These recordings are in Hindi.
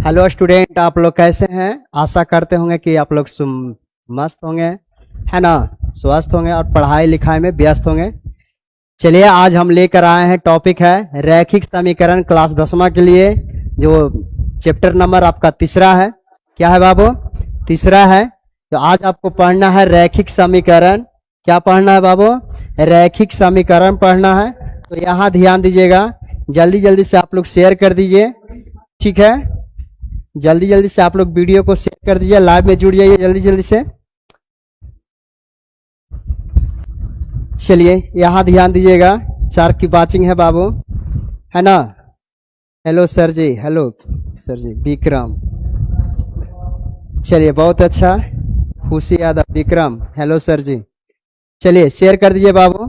हेलो स्टूडेंट, आप लोग कैसे हैं? आशा करते होंगे कि आप लोग मस्त होंगे, है ना, स्वस्थ होंगे और पढ़ाई लिखाई में व्यस्त होंगे। चलिए, आज हम लेकर आए हैं, टॉपिक है रैखिक समीकरण क्लास 10वां के लिए, जो चैप्टर नंबर आपका तीसरा है। क्या है बाबू? तीसरा है। तो आज आपको पढ़ना है रैखिक समीकरण। क्या पढ़ना है बाबू? रैखिक समीकरण पढ़ना है। तो यहाँ ध्यान दीजिएगा, जल्दी जल्दी से आप लोग शेयर कर दीजिए, ठीक है? जल्दी जल्दी से आप लोग वीडियो को शेयर कर दीजिए, लाइव में जुड़ जाइए जल्दी जल्दी से। चलिए, यहाँ ध्यान दीजिएगा, 4 की वाचिंग है बाबू, है ना? हेलो सर जी, हेलो सर जी, विक्रम। चलिए, बहुत अच्छा, खुशी यादव, विक्रम, हेलो सर जी। चलिए, शेयर कर दीजिए बाबू,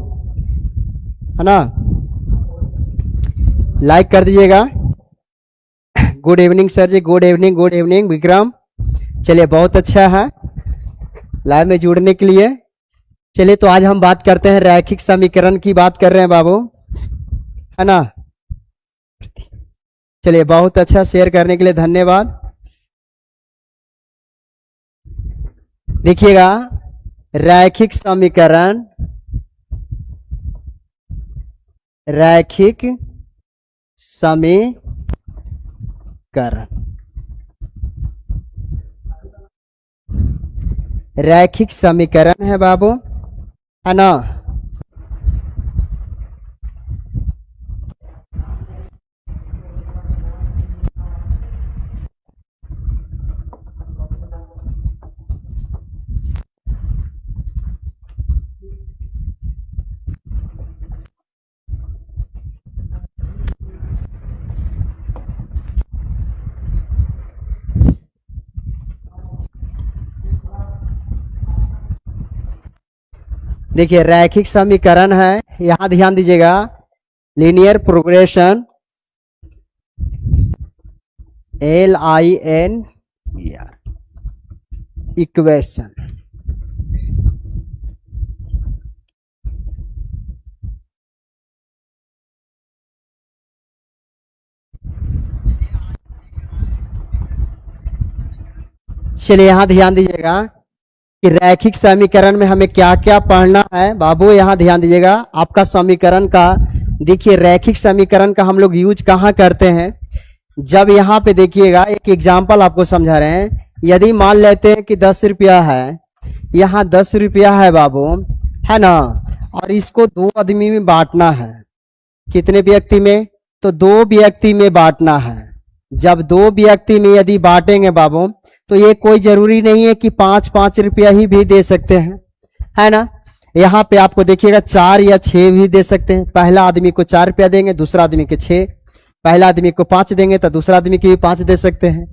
है ना? लाइक कर दीजिएगा। Good evening sir ji, good evening, good evening Vikram. चलिए, बहुत अच्छा है लाइव में जुड़ने के लिए। चलिए, तो आज हम बात करते हैं रैखिक समीकरण की बात कर रहे हैं बाबू, है ना? चलिए, बहुत अच्छा, शेयर करने के लिए धन्यवाद। देखिएगा, रैखिक समीकरण, रैखिक समीकरण, रैखिक समीकरण है बाबू, है ना? देखिए, रैखिक समीकरण है, यहां ध्यान दीजिएगा, लीनियर प्रोग्रेशन, LIN इक्वेशन। चलिए, यहां ध्यान दीजिएगा कि रैखिक समीकरण में हमें क्या क्या पढ़ना है बाबू। यहाँ ध्यान दीजिएगा, आपका समीकरण का, देखिए रैखिक समीकरण का हम लोग यूज कहाँ करते हैं? जब यहाँ पे देखिएगा, एक एग्जांपल आपको समझा रहे हैं। यदि मान लेते हैं कि 10 रुपया है, यहाँ 10 रुपया है बाबू, है ना, और इसको 2 आदमी में बांटना है। कितने व्यक्ति में? तो 2 व्यक्ति में बांटना है। जब 2 व्यक्ति में यदि बांटेंगे बाबू, तो ये कोई जरूरी नहीं है कि 5-5 रुपया ही भी दे सकते हैं, है ना? यहाँ पे आपको देखिएगा 4 या 6 भी दे सकते हैं। पहला आदमी को 4 रुपया देंगे, दूसरा आदमी के 6, पहला आदमी को 5 देंगे तो दूसरा आदमी के भी 5 दे सकते हैं।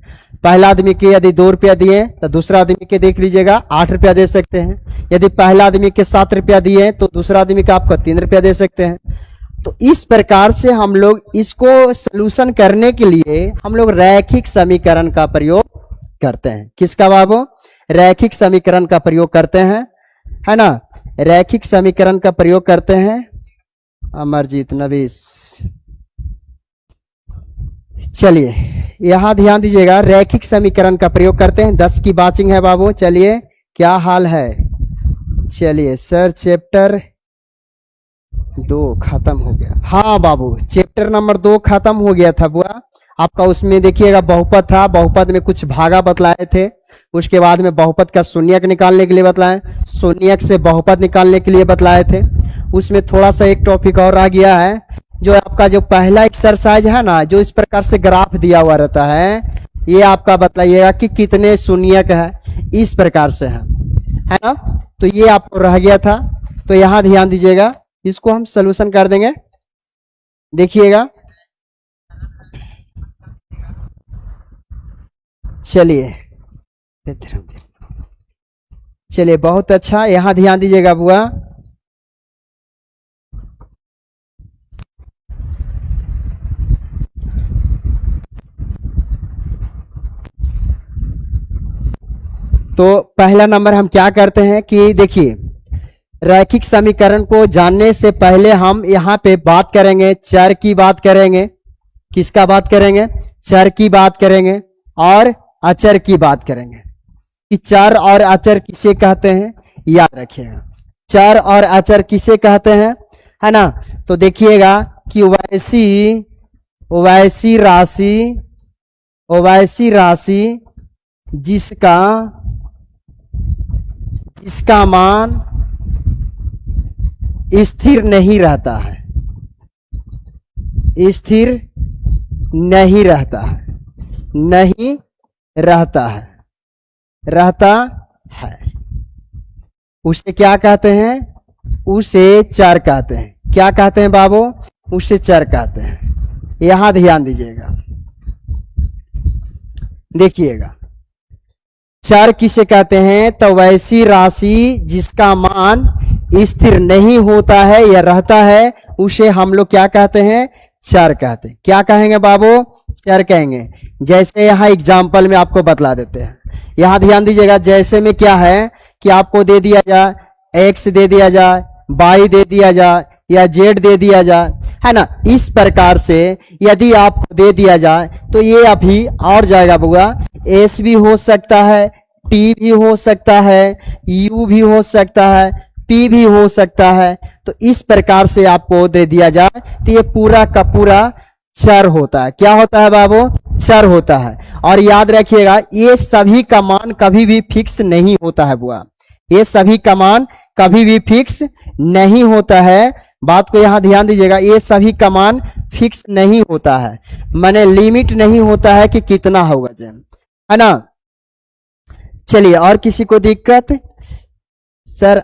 पहला आदमी के यदि 2 रुपया दिए तो दूसरा आदमी के देख लीजिएगा 8 रुपया दे सकते हैं। यदि पहला आदमी के 7 रुपया दिए तो दूसरा आदमी का आपको 3 रुपया दे सकते हैं। तो इस प्रकार से हम लोग इसको सलूशन करने के लिए हम लोग रैखिक समीकरण का प्रयोग करते हैं। किसका बाबू? रैखिक समीकरण का प्रयोग करते हैं, है ना? रैखिक समीकरण का प्रयोग करते हैं। अमरजीत, नवीस, चलिए यहां ध्यान दीजिएगा, रैखिक समीकरण का प्रयोग करते हैं। 10 की वाचिंग है बाबू। चलिए, क्या हाल है? चलिए सर, चैप्टर 2 खत्म हो गया। हाँ बाबू, चैप्टर नंबर 2 खत्म हो गया था बुआ आपका। उसमें देखिएगा बहुपद था, बहुपद में कुछ भागा बतलाए थे, उसके बाद में बहुपद का शून्यक निकालने के लिए बतलाए, शून्यक से बहुपद निकालने के लिए बतलाए थे। उसमें थोड़ा सा एक टॉपिक और आ गया है, जो आपका जो पहला एक्सरसाइज है ना, जो इस प्रकार से ग्राफ दिया हुआ रहता है, ये आपका बतलाइएगा कि कितने शून्यक है, इस प्रकार से है ना? तो ये आपको रह गया था। तो यहाँ ध्यान दीजिएगा, इसको हम सलूशन कर देंगे। देखिएगा, चलिए चलिए, बहुत अच्छा, यहां ध्यान दीजिएगा बुआ। तो पहला नंबर हम क्या करते हैं कि देखिए, रैखिक समीकरण को जानने से पहले हम यहाँ पे बात करेंगे, चर की बात करेंगे। किसका बात करेंगे? चर की बात करेंगे, और अचर की बात करेंगे कि चर और अचर किसे कहते हैं, याद रखिएगा। चर और अचर किसे कहते हैं, है ना। तो देखिएगा कि वैसी राशि जिसका मान स्थिर नहीं रहता है, स्थिर नहीं रहता है, नहीं रहता है, उसे क्या कहते हैं, उसे चर कहते हैं। क्या कहते हैं बाबू, उसे चर कहते हैं। यहां ध्यान दीजिएगा, देखिएगा चर किसे कहते हैं, तो वैसी राशि जिसका मान स्थिर नहीं होता है या रहता है, उसे हम लोग क्या कहते हैं, चर कहते हैं। क्या कहेंगे बाबू, चर कहेंगे। जैसे यहाँ एग्जाम्पल में आपको बतला देते हैं, यहां ध्यान दीजिएगा। जैसे में क्या है कि आपको दे दिया जाए x दे दिया जाए, y दे दिया जाए या z दे दिया जाए, है ना। इस प्रकार से यदि आपको दे दिया जाए तो ये अभी और जाएगा बुआ, s भी हो सकता है, t भी हो सकता है, u भी हो सकता है, p भी हो सकता है। तो इस प्रकार से आपको दे दिया जाए तो ये पूरा का पूरा चर होता है। क्या होता है बाबू, चर होता है। और याद रखिएगा ये सभी का मान कभी भी फिक्स नहीं होता है बुआ, ये सभी का मान कभी भी फिक्स नहीं होता है। बात को यहां ध्यान दीजिएगा, ये सभी का मान फिक्स नहीं होता है, माने लिमिट नहीं होता है कि कितना होगा, है ना। चलिए, और किसी को दिक्कत, सर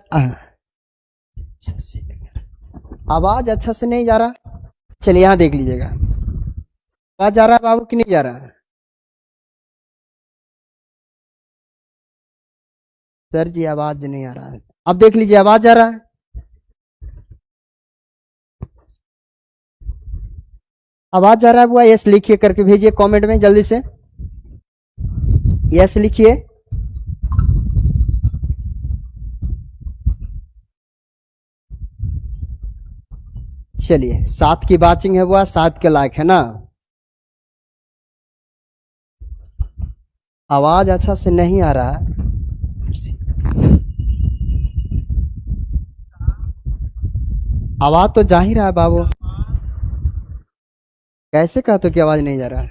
आवाज अच्छा से नहीं जा रहा, चलिए यहां देख लीजिएगा, आवाज जा रहा है बाबू कि नहीं जा रहा है। सर जी आवाज नहीं आ रहा है, अब देख लीजिए आवाज आ रहा है। आवाज जा रहा है बुआ, यस लिखिए, करके भेजिए कमेंट में जल्दी से, यस लिखिए। चलिए 7 की बाचिंग है बुआ, 7 के लायक है ना। आवाज अच्छा से नहीं आ रहा है, आवाज तो जा ही रहा है बाबू, कैसे कहा तो कि आवाज नहीं जा रहा है,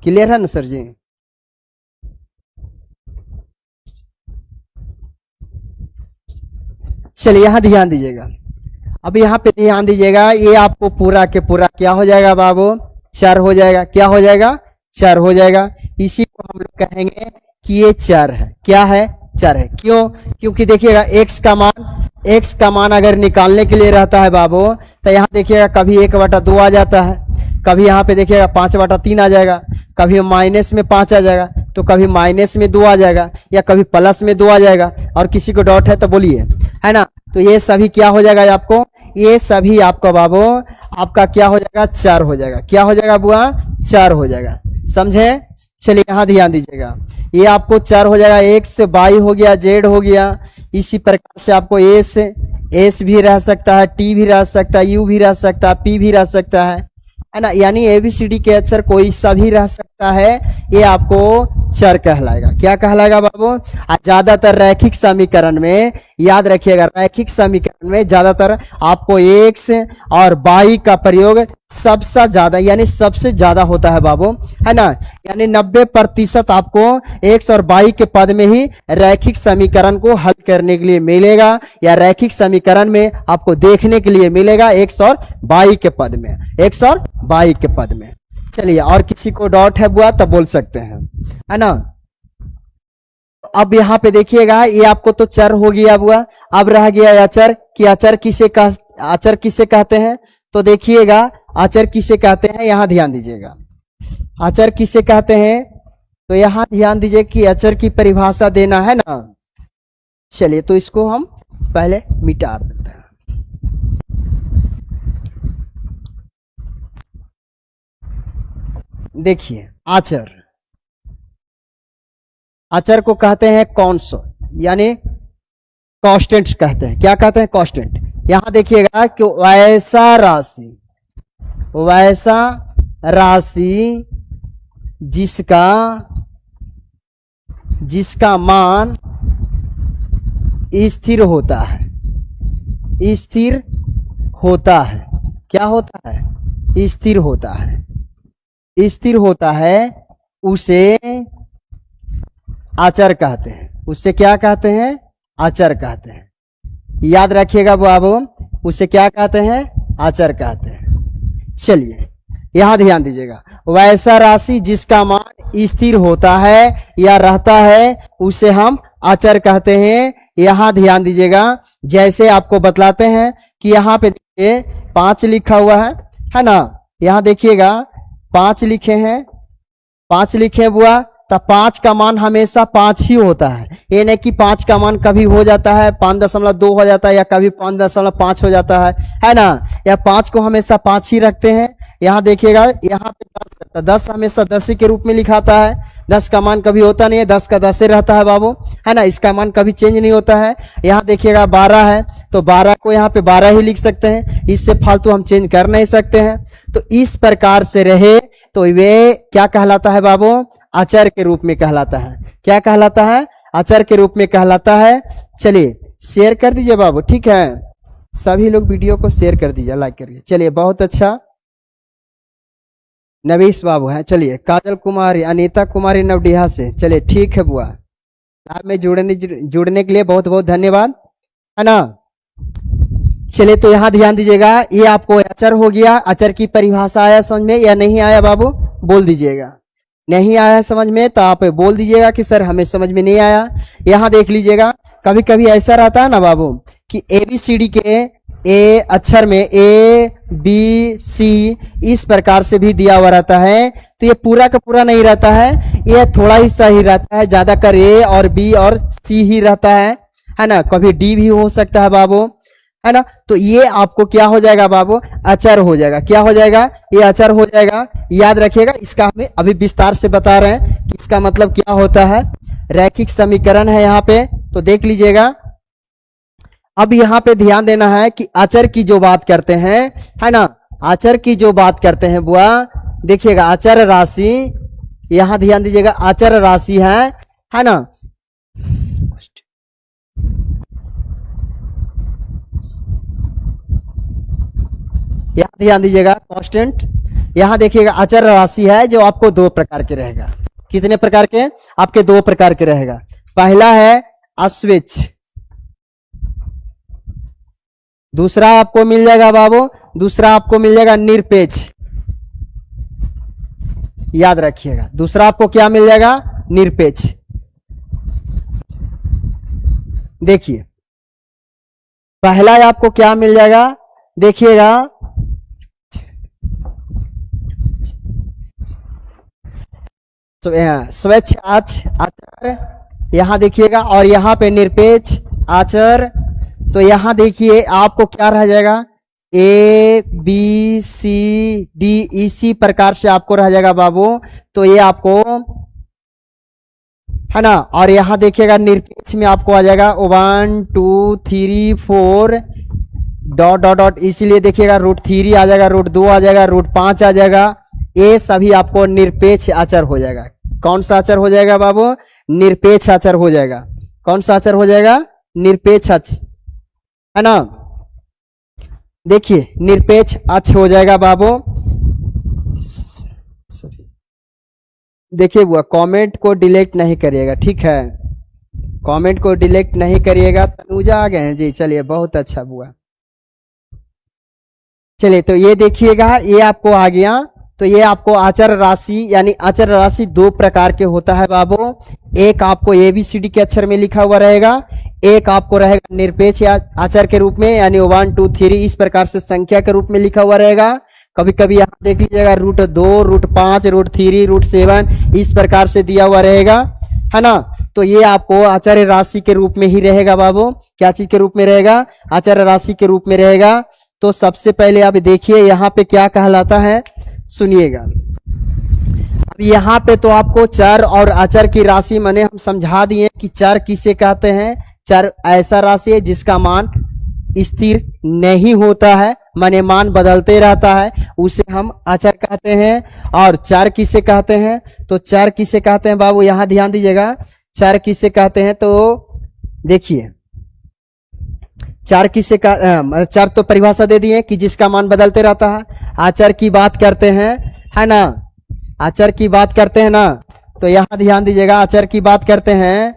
क्लियर है ना सर जी। चलिए यहां ध्यान दीजिएगा, अब यहाँ पे ध्यान दीजिएगा, ये आपको पूरा के पूरा क्या हो जाएगा बाबू, चर हो जाएगा। क्या हो जाएगा, चर हो जाएगा। इसी को हम लोग कहेंगे कि ये चर है। क्या है, चर है। क्यों, क्योंकि देखिएगा x का मान अगर निकालने के लिए रहता है बाबू, तो यहाँ देखिएगा कभी 1/2 आ जाता है, कभी यहाँ पे देखिएगा 5/3 आ जाएगा, कभी माइनस में 5 आ जाएगा, तो कभी माइनस में 2 आ जाएगा, या कभी प्लस में 2 आ जाएगा। और किसी को डॉट है तो बोलिए, है ना। तो ये सभी क्या हो जाएगा आपको, ये सभी आपको बाबू आपका क्या हो जाएगा, चर हो जाएगा। क्या हो जाएगा बुआ, चर हो जाएगा, समझे। चलिए यहाँ ध्यान दीजिएगा, ये आपको चर हो जाएगा, x y हो गया, z हो गया। इसी प्रकार से आपको s भी रह सकता है, t भी रह सकता है, u भी रह सकता है, p भी रह सकता है ना। यानी ABCD के अक्षर कोई सा भी रह सकता है, ये आपको चर कहलाएगा। क्या कहलाएगा बाबू, ज्यादातर रैखिक समीकरण में याद रखिएगा, रैखिक समीकरण में ज्यादातर आपको x और y का प्रयोग सबसे ज्यादा, यानी सबसे ज्यादा होता है बाबू, है ना। यानी 90% आपको x और y के पद में ही रैखिक समीकरण को हल करने के लिए मिलेगा, या रैखिक समीकरण में आपको देखने के लिए मिलेगा x और y के पद में, x और y के पद में। चलिए, और किसी को डाउट है बुआ तब बोल सकते हैं, है ना। अब यहाँ पे देखिएगा, ये आपको तो चर हो गया बुआ, अब रह गया अचर कि अचर किसे कहते हैं। तो देखिएगा अचर किसे कहते हैं, यहां ध्यान दीजिएगा, अचर किसे कहते हैं। तो यहां ध्यान दीजिए कि अचर की परिभाषा देना है ना। चलिए, तो इसको हम पहले मिटा देते हैं। देखिए अचर को कहते हैं कॉन्स्टेंट, यानी कांस्टेंट्स कहते हैं। क्या कहते हैं, कांस्टेंट। यहां देखिएगा कि वैसा राशि जिसका जिसका मान स्थिर होता है। स्थिर होता है, क्या होता है? स्थिर होता है। स्थिर होता है उसे अचर कहते हैं। उसे क्या कहते हैं? अचर कहते हैं। याद रखिएगा बाबू, उसे क्या कहते हैं? अचर कहते हैं। चलिए यहां ध्यान दीजिएगा, वैसा राशि जिसका मान स्थिर होता है या रहता है उसे हम अचर कहते हैं। यहां ध्यान दीजिएगा, जैसे आपको बतलाते हैं कि यहाँ पे देखिए 5 लिखा हुआ है ना। यहां देखिएगा 5 लिखे हैं, 5 लिखे बुआ, तब 5 का मान हमेशा 5 ही होता है। ये नहीं कि 5 का मान कभी हो जाता है 5.2 हो जाता है या कभी 5.5 हो जाता है ना। या 5 को हमेशा 5 ही रखते हैं। यहाँ देखिएगा, यहाँ पे 10 हमेशा 10 ही के रूप में लिखाता है। 10 का मान कभी होता नहीं है, 10 का 10 ही रहता है बाबू, है ना। इसका मान कभी चेंज नहीं होता है। यहाँ देखिएगा 12 है तो 12 को यहाँ पे 12 ही लिख सकते हैं, इससे फालतू हम चेंज कर नहीं सकते हैं। तो इस प्रकार से रहे तो वे क्या कहलाता है बाबू? अचर के रूप में कहलाता है। क्या कहलाता है? अचर के रूप में कहलाता है। चलिए शेयर कर दीजिए बाबू, ठीक है। सभी लोग वीडियो को शेयर कर दीजिए, लाइक करिए। चलिए बहुत अच्छा, नवीश बाबू हैं। चलिए काजल कुमारी, अनीता कुमारी नवडीहा से। चलिए ठीक है बुआ, लाइव में जुड़ने के लिए बहुत बहुत धन्यवाद, है ना। चलिए तो यहाँ ध्यान दीजिएगा, ये आपको अचर हो गया। अचर की परिभाषा आया समझ में या नहीं आया बाबू? बोल दीजिएगा। नहीं आया समझ में तो आप बोल दीजिएगा कि सर हमें समझ में नहीं आया। यहाँ देख लीजिएगा, कभी कभी ऐसा रहता है ना बाबू कि ABCD के ए अक्षर में ABC इस प्रकार से भी दिया हुआ रहता है। तो ये पूरा का पूरा नहीं रहता है, ये थोड़ा हिस्सा ही रहता है। ज्यादातर A और B और C ही रहता है ना। कभी D भी हो सकता है बाबू, है ना। तो ये आपको क्या हो जाएगा बाबू? अचर हो जाएगा। क्या हो जाएगा? ये अचर हो जाएगा। याद रखिएगा, इसका हमें अभी विस्तार से बता रहे हैं कि इसका मतलब क्या होता है। रैखिक समीकरण है यहाँ पे, तो देख लीजिएगा। अब यहाँ पे ध्यान देना है कि अचर की जो बात करते हैं, है ना, अचर की जो बात करते हैं बुआ, देखिएगा अचर राशि, यहाँ ध्यान दीजिएगा, अचर राशि है ना। यहाँ ध्यान दीजिएगा, कांस्टेंट। यहाँ देखिएगा अचर राशि है जो आपको 2 प्रकार के रहेगा। कितने प्रकार के? आपके 2 प्रकार के रहेगा। पहला है अस्वेच्छ, दूसरा आपको मिल जाएगा बाबू, दूसरा आपको मिल जाएगा निरपेक्ष। याद रखिएगा, दूसरा आपको क्या मिल जाएगा? निरपेक्ष। देखिए पहला आपको क्या मिल जाएगा, देखिएगा स्वच्छ आचर, यहां देखिएगा, और यहां पे निरपेक्ष आचर। तो यहां देखिए आपको क्या रह जाएगा? ABCD इसी प्रकार से आपको रह जाएगा बाबू। तो ये आपको, है ना। और यहां देखिएगा निरपेक्ष में आपको आ जाएगा 1 2 3 4 डॉट डॉट डॉट, इसीलिए देखिएगा √3 आ जाएगा, √2 आ जाएगा, √5 आ जाएगा। ये सभी आपको निरपेक्ष आचर हो जाएगा। कौन सा आचर हो जाएगा बाबू? निरपेक्ष आचर हो जाएगा। कौन सा आचर हो जाएगा? निरपेक्ष आचर, है ना। देखिए निरपेक्ष आचर हो जाएगा बाबू। देखिए बुआ, कमेंट को डिलीट नहीं करिएगा, ठीक है। कमेंट को डिलीट नहीं करिएगा। तनुजा आ गए हैं जी, चलिए बहुत अच्छा बुआ। चलिए तो ये देखिएगा, ये आपको आ गया। तो ये आपको आचर राशि, यानी आचर राशि 2 प्रकार के होता है बाबू। एक आपको ABCD के अक्षर में लिखा हुआ रहेगा, एक आपको रहेगा निरपेक्ष आचर के रूप में, यानी 1 2 3 इस प्रकार से संख्या के रूप में लिखा हुआ रहेगा। कभी कभी यहाँ देख लीजिएगा √2 √5 √3 √7 इस प्रकार से दिया हुआ रहेगा, है ना। तो ये आपको आचर राशि के रूप में ही रहेगा बाबू। क्या चीज के रूप में रहेगा? आचर राशि के रूप में रहेगा। तो सबसे पहले आप देखिए यहाँ पे क्या कहलाता है, सुनिएगा। अब यहाँ पे तो आपको चर और अचर की राशि माने हम समझा दिए कि चर किसे कहते हैं। चर ऐसा राशि है जिसका मान स्थिर नहीं होता है, माने मान बदलते रहता है, उसे हम अचर कहते हैं। और चर किसे कहते हैं? तो चर किसे कहते हैं बाबू, यहां ध्यान दीजिएगा, चर किसे कहते हैं? तो देखिए चर किसे का चर तो परिभाषा दे दिए कि जिसका मान बदलते रहता है। अचर की बात करते हैं, है ना, अचर की बात करते हैं ना, तो यहां ध्यान दीजिएगा, अचर की बात करते हैं,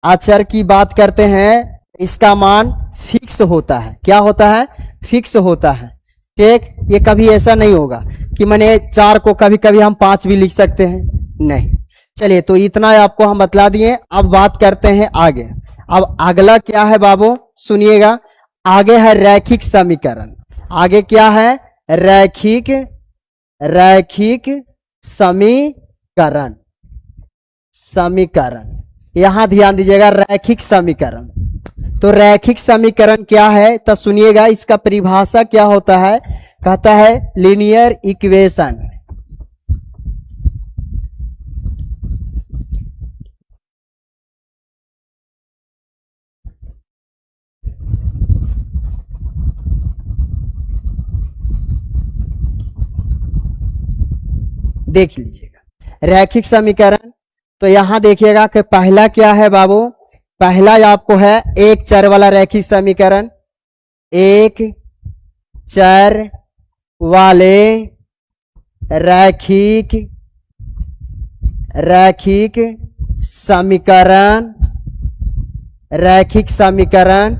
अचर की बात करते हैं, इसका मान फिक्स होता है। क्या होता है? फिक्स होता है। ठीक, ये कभी ऐसा नहीं होगा कि मैंने 4 को कभी कभी हम 5 भी लिख सकते हैं, नहीं। चलिए, तो इतना आपको हम बतला दिए। अब बात करते हैं आगे। अब अगला क्या है बाबू, सुनिएगा, आगे है रैखिक समीकरण। आगे क्या है? रैखिक समीकरण। समीकरण, यहां ध्यान दीजिएगा, रैखिक समीकरण। तो रैखिक समीकरण क्या है? तो सुनिएगा, इसका परिभाषा क्या होता है, कहता है लीनियर इक्वेशन। देख लीजिएगा रैखिक समीकरण। तो यहां देखिएगा कि पहला क्या है बाबू, पहला आपको है एक चर वाला रैखिक समीकरण। एक चर वाले रैखिक समीकरण, रैखिक समीकरण।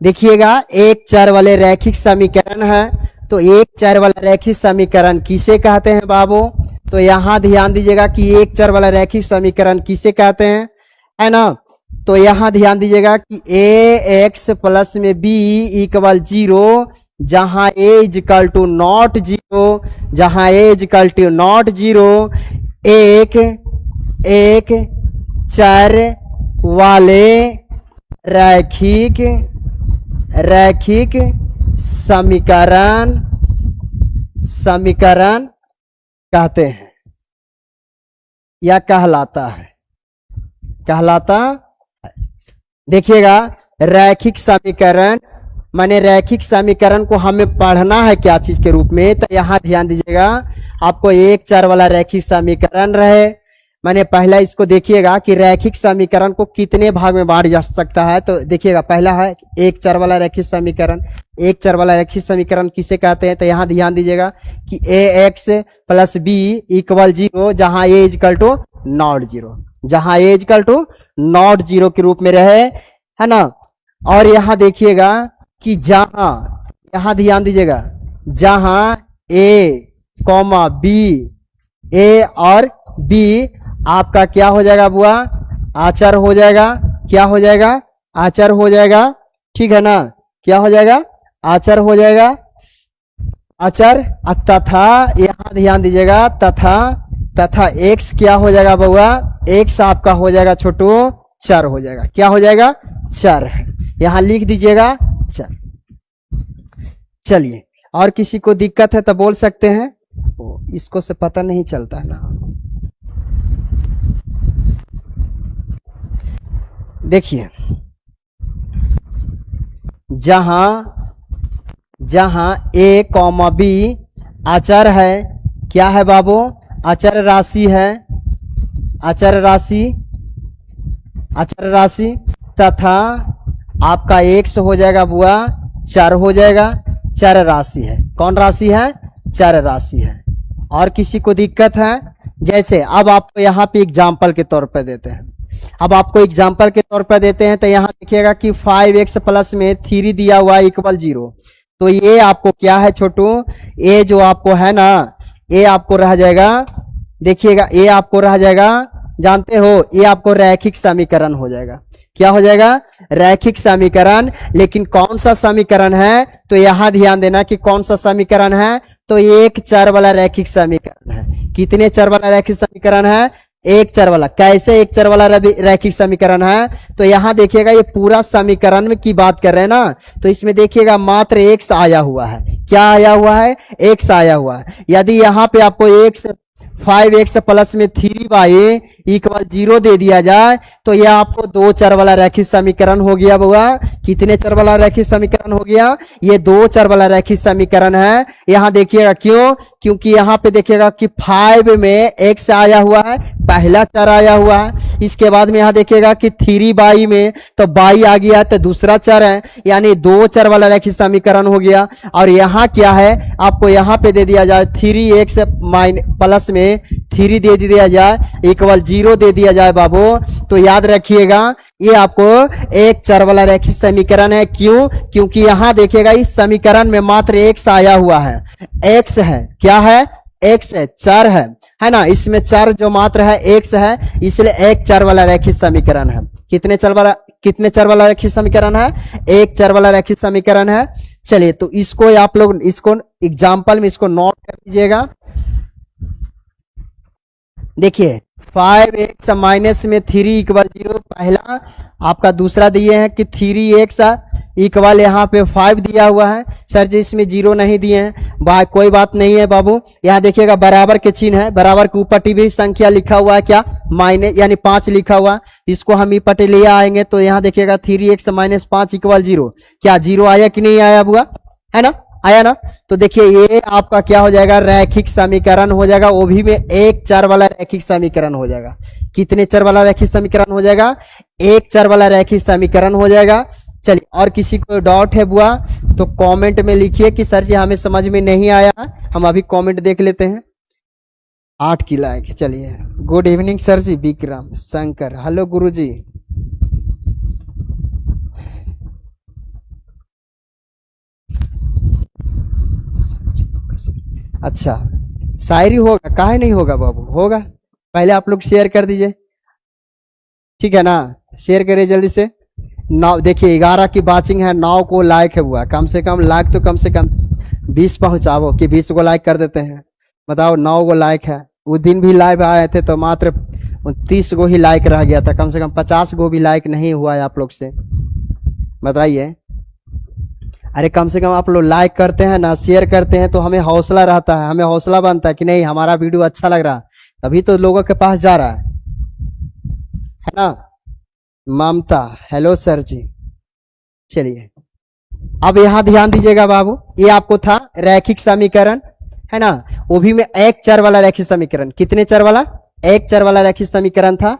देखिएगा, एक चर वाले रैखिक समीकरण है। तो एक चर वाला रैखिक समीकरण किसे कहते हैं बाबू? तो यहां ध्यान दीजिएगा कि एक चर वाला रैखिक समीकरण किसे कहते हैं, है ना। तो यहां ध्यान दीजिएगा कि ए एक्स प्लस में बी इक्वल 0, जहां ए इक्वल टू नॉट 0, जहां ए इक्वल टू नॉट 0, एक चर वाले रैखिक समीकरण कहते हैं या कहलाता है, कहलाता है। देखिएगा, रैखिक समीकरण माने रैखिक समीकरण को हमें पढ़ना है क्या चीज के रूप में, तो यहां ध्यान दीजिएगा, आपको एक चर वाला रैखिक समीकरण रहे, माने पहला इसको देखिएगा कि रैखिक समीकरण को कितने भाग में बांट जा सकता है। तो देखिएगा, पहला है एक चर वाला रैखिक समीकरण। एक चर वाला रैखिक समीकरण किसे कहते हैं? तो यहां ध्यान दीजिएगा कि A X plus B equal 0, जहां ए इक्वल टू नॉट 0, जहां ए इक्वल टू नॉट 0 के रूप में रहे, है ना। और यहां देखिएगा कि जहां, यहां ध्यान दीजिएगा, जहां ए कॉमा बी, ए और बी आपका क्या हो जाएगा बुआ? आचर हो जाएगा। क्या हो जाएगा? आचर हो जाएगा, ठीक है ना। क्या हो जाएगा? आचर हो जाएगा, आचर। तथा यहां ध्यान दीजिएगा, तथा एक्स क्या हो जाएगा बउआ? एक्स आपका हो जाएगा छोटू चर हो जाएगा। क्या हो जाएगा? चर। यहां लिख दीजिएगा चर। चलिए, और किसी को दिक्कत है तो बोल सकते हैं, इसको से पता नहीं चलता है ना। देखिए, जहां ए कॉमा बी अचर है, क्या है बाबू? अचर राशि है, अचर राशि। तथा आपका एक्स हो जाएगा बुआ, चर हो जाएगा, चर राशि है। कौन राशि है? चर राशि है। और किसी को दिक्कत है? जैसे अब आपको यहाँ पे एग्जाम्पल के तौर पर देते हैं, अब आपको एग्जाम्पल के तौर पर देते हैं, तो यहाँ देखिएगा कि 5x प्लस में 3 दिया हुआ इक्वल 0। तो ये आपको क्या है छोटू? ए जो आपको है ना, ए आपको रह जाएगा, देखिएगा ए आपको रह जाएगा, जानते हो, ये आपको रैखिक समीकरण हो जाएगा। क्या हो जाएगा? रैखिक समीकरण। लेकिन कौन सा समीकरण है? तो यहां ध्यान देना कि कौन सा समीकरण है, तो एक चर वाला रैखिक समीकरण है। कितने चर वाला रैखिक समीकरण है? एक चर वाला। कैसे एक चर वाला रैखिक समीकरण है? तो यहां देखिएगा, ये पूरा समीकरण की बात कर रहे हैं ना, तो इसमें देखिएगा मात्र एक्स आया हुआ है। क्या आया हुआ है? एक्स आया हुआ है। यदि यहाँ पे आपको एक्स 5x प्लस में 3y इक्वल 0 दे दिया जाए, तो यह आपको दो चर वाला रैखिक समीकरण हो गया बुआ। कितने चर वाला रैखिक समीकरण हो गया? ये दो चर वाला रैखिक समीकरण है। यहां देखिएगा क्यों? क्योंकि यहाँ पे देखिएगा कि 5 में x आया हुआ है, पहला चर आया हुआ है। इसके बाद में यहाँ देखिएगा कि 3y में तो y आ गया तो दूसरा चर है, यानी दो चर वाला रैखिक समीकरण हो गया। और यहाँ क्या है, आपको यहाँ पे दे दिया जाए 3x प्लस में 3 दे दिया जाए इक्वल 0 दे दिया जाए बाबू। तो याद रखिएगा ये आपको एक चर वाला रैखिक समीकरण है। क्यों? क्योंकि यहाँ देखिएगा इस समीकरण में मात्र x आया हुआ है, x है, क्या है? x है, चर है ना। इसमें चर जो मात्र है x है, इसलिए एक चर वाला रैखिक समीकरण है। कितने चर वाला रैखिक समीकरण है? एक चर वाला रैखिक समीकरण है। चलिए तो इसको आप लोग इसको एग्जाम्पल में इसको नोट कर लीजिएगा। देखिए 5x माइनस में 3 इक्वल 0 पहला आपका, दूसरा दिए हैं कि 3x इक्वल यहाँ पे 5 दिया हुआ है। सर जी इसमें 0 नहीं दिए हैं, कोई बात नहीं है बाबू। यहाँ देखिएगा बराबर के चिन्ह है, बराबर के ऊपर टी भी संख्या लिखा हुआ है, क्या? माइनस यानी 5 लिखा हुआ। इसको हम ईपट ले आएंगे तो यहाँ देखिएगा 3x माइनस 5 इक्वल 0। क्या 0 आया कि नहीं आया बुआ? है ना, आया ना। तो देखिए ये आपका क्या हो जाएगा? रैखिक समीकरण हो जाएगा, वो भी में एक चर वाला रैखिक समीकरण हो जाएगा। कितने चर वाला रैखिक समीकरण हो जाएगा? एक चर वाला रैखिक समीकरण हो जाएगा। चलिए और किसी को डाउट है बुआ तो कमेंट में लिखिए कि सर जी हमें समझ में नहीं आया। हम अभी कमेंट देख लेते हैं। 8 की लाइक। चलिए गुड इवनिंग सर जी। विक्रम शंकर, हेलो गुरु जी। अच्छा शायरी होगा, काहे नहीं होगा बाबू, होगा। पहले आप लोग शेयर कर दीजिए, ठीक है ना। शेयर करिए जल्दी से। 9 देखिए 11 की बाचिंग है, 9 को लाइक है हुआ। कम से कम लाइक तो कम से कम 20 पहुंचाओ कि 20 को लाइक कर देते हैं। बताओ 9 को लाइक है। उस दिन भी लाइव आए थे तो मात्र 30 को ही लाइक रह गया था, कम से कम 50 को भी लाइक नहीं हुआ है आप लोग से, बताइए। अरे कम से कम आप लोग लाइक करते हैं ना, शेयर करते हैं तो हमें हौसला रहता है, हमें हौसला बनता है कि नहीं हमारा वीडियो अच्छा लग रहा, तभी तो लोगों के पास जा रहा है ना। ममता, हेलो सर जी। चलिए अब यहां ध्यान दीजिएगा बाबू, ये आपको था रैखिक समीकरण, है ना, वो भी में एक चर वाला रैखिक समीकरण। कितने चर वाला? एक चर वाला रैखिक समीकरण था।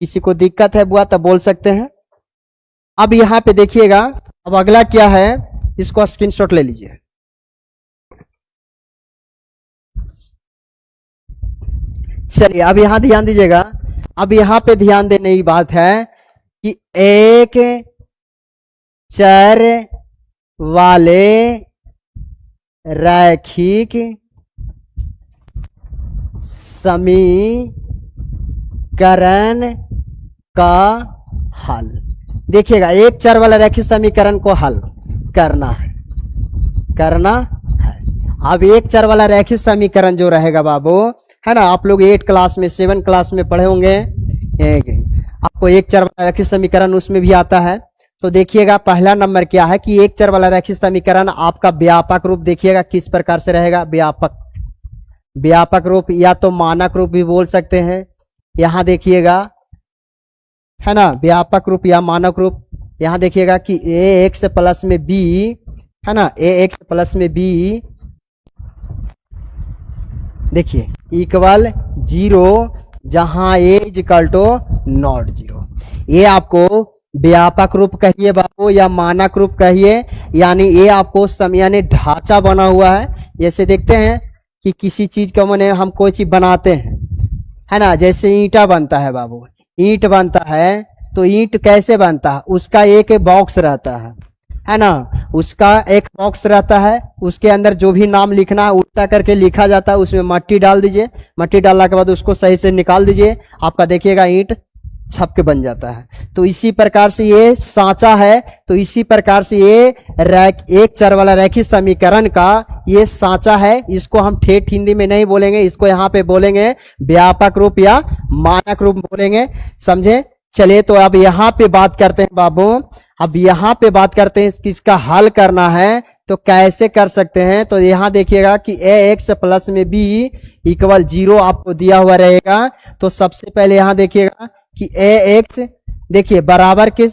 किसी को दिक्कत है बुआ तब बोल सकते हैं। अब यहां पे देखिएगा, अब अगला क्या है, इसको स्क्रीनशॉट ले लीजिए। चलिए अब यहां ध्यान दीजिएगा। अब यहां पे ध्यान देने की बात है कि एक चर वाले रैखिक समीकरण का हल। देखिएगा एक चर वाला रैखिक समीकरण को हल करना है। अब एक चर वाला रैखिक समीकरण जो रहेगा बाबू, है ना, आप लोग 8 क्लास में 7 क्लास में पढ़े होंगे, आपको एक चर वाला रैखिक समीकरण उसमें भी आता है। तो देखिएगा पहला नंबर क्या है कि एक चर वाला रैखिक समीकरण आपका व्यापक रूप देखिएगा किस प्रकार से रहेगा। व्यापक रूप या तो मानक रूप भी बोल सकते हैं। यहां देखिएगा, है ना, व्यापक रूप या मानक रूप। यहां देखिएगा कि ax प्लस में b, है ना, ax प्लस में b देखिए इक्वल 0, जहां a इक्वल टू नॉट 0। ये आपको व्यापक रूप कहिए बाबू या मानक रूप कहिए, यानी ये आपको यानी ढांचा बना हुआ है। जैसे देखते हैं कि किसी चीज का माने हम कोई चीज बनाते हैं, है ना, जैसे ईंटा बनता है बाबू, ईंट बनता है तो ईंट कैसे बनता है, उसका एक बॉक्स रहता है ना, उसका एक बॉक्स रहता है, उसके अंदर जो भी नाम लिखना है उल्टा करके लिखा जाता है, उसमें मट्टी डाल दीजिए, मट्टी डालने के बाद उसको सही से निकाल दीजिए, आपका देखिएगा ईंट छप के बन जाता है। तो इसी प्रकार से ये सांचा है, तो इसी प्रकार से ये एक चर वाला रैखिक समीकरण का ये सांचा है। इसको हम ठेठ हिंदी में नहीं बोलेंगे, इसको यहाँ पे बोलेंगे व्यापक रूप या मानक रूप बोलेंगे, समझे। चलिए तो अब यहाँ पे बात करते हैं बाबू, अब यहाँ पे बात करते हैं किसका हल करना है तो कैसे कर सकते हैं। तो यहाँ देखिएगा कि ax प्लस में b इक्वल 0 आपको दिया हुआ रहेगा। तो सबसे पहले यहाँ देखिएगा कि ax देखिए बराबर के,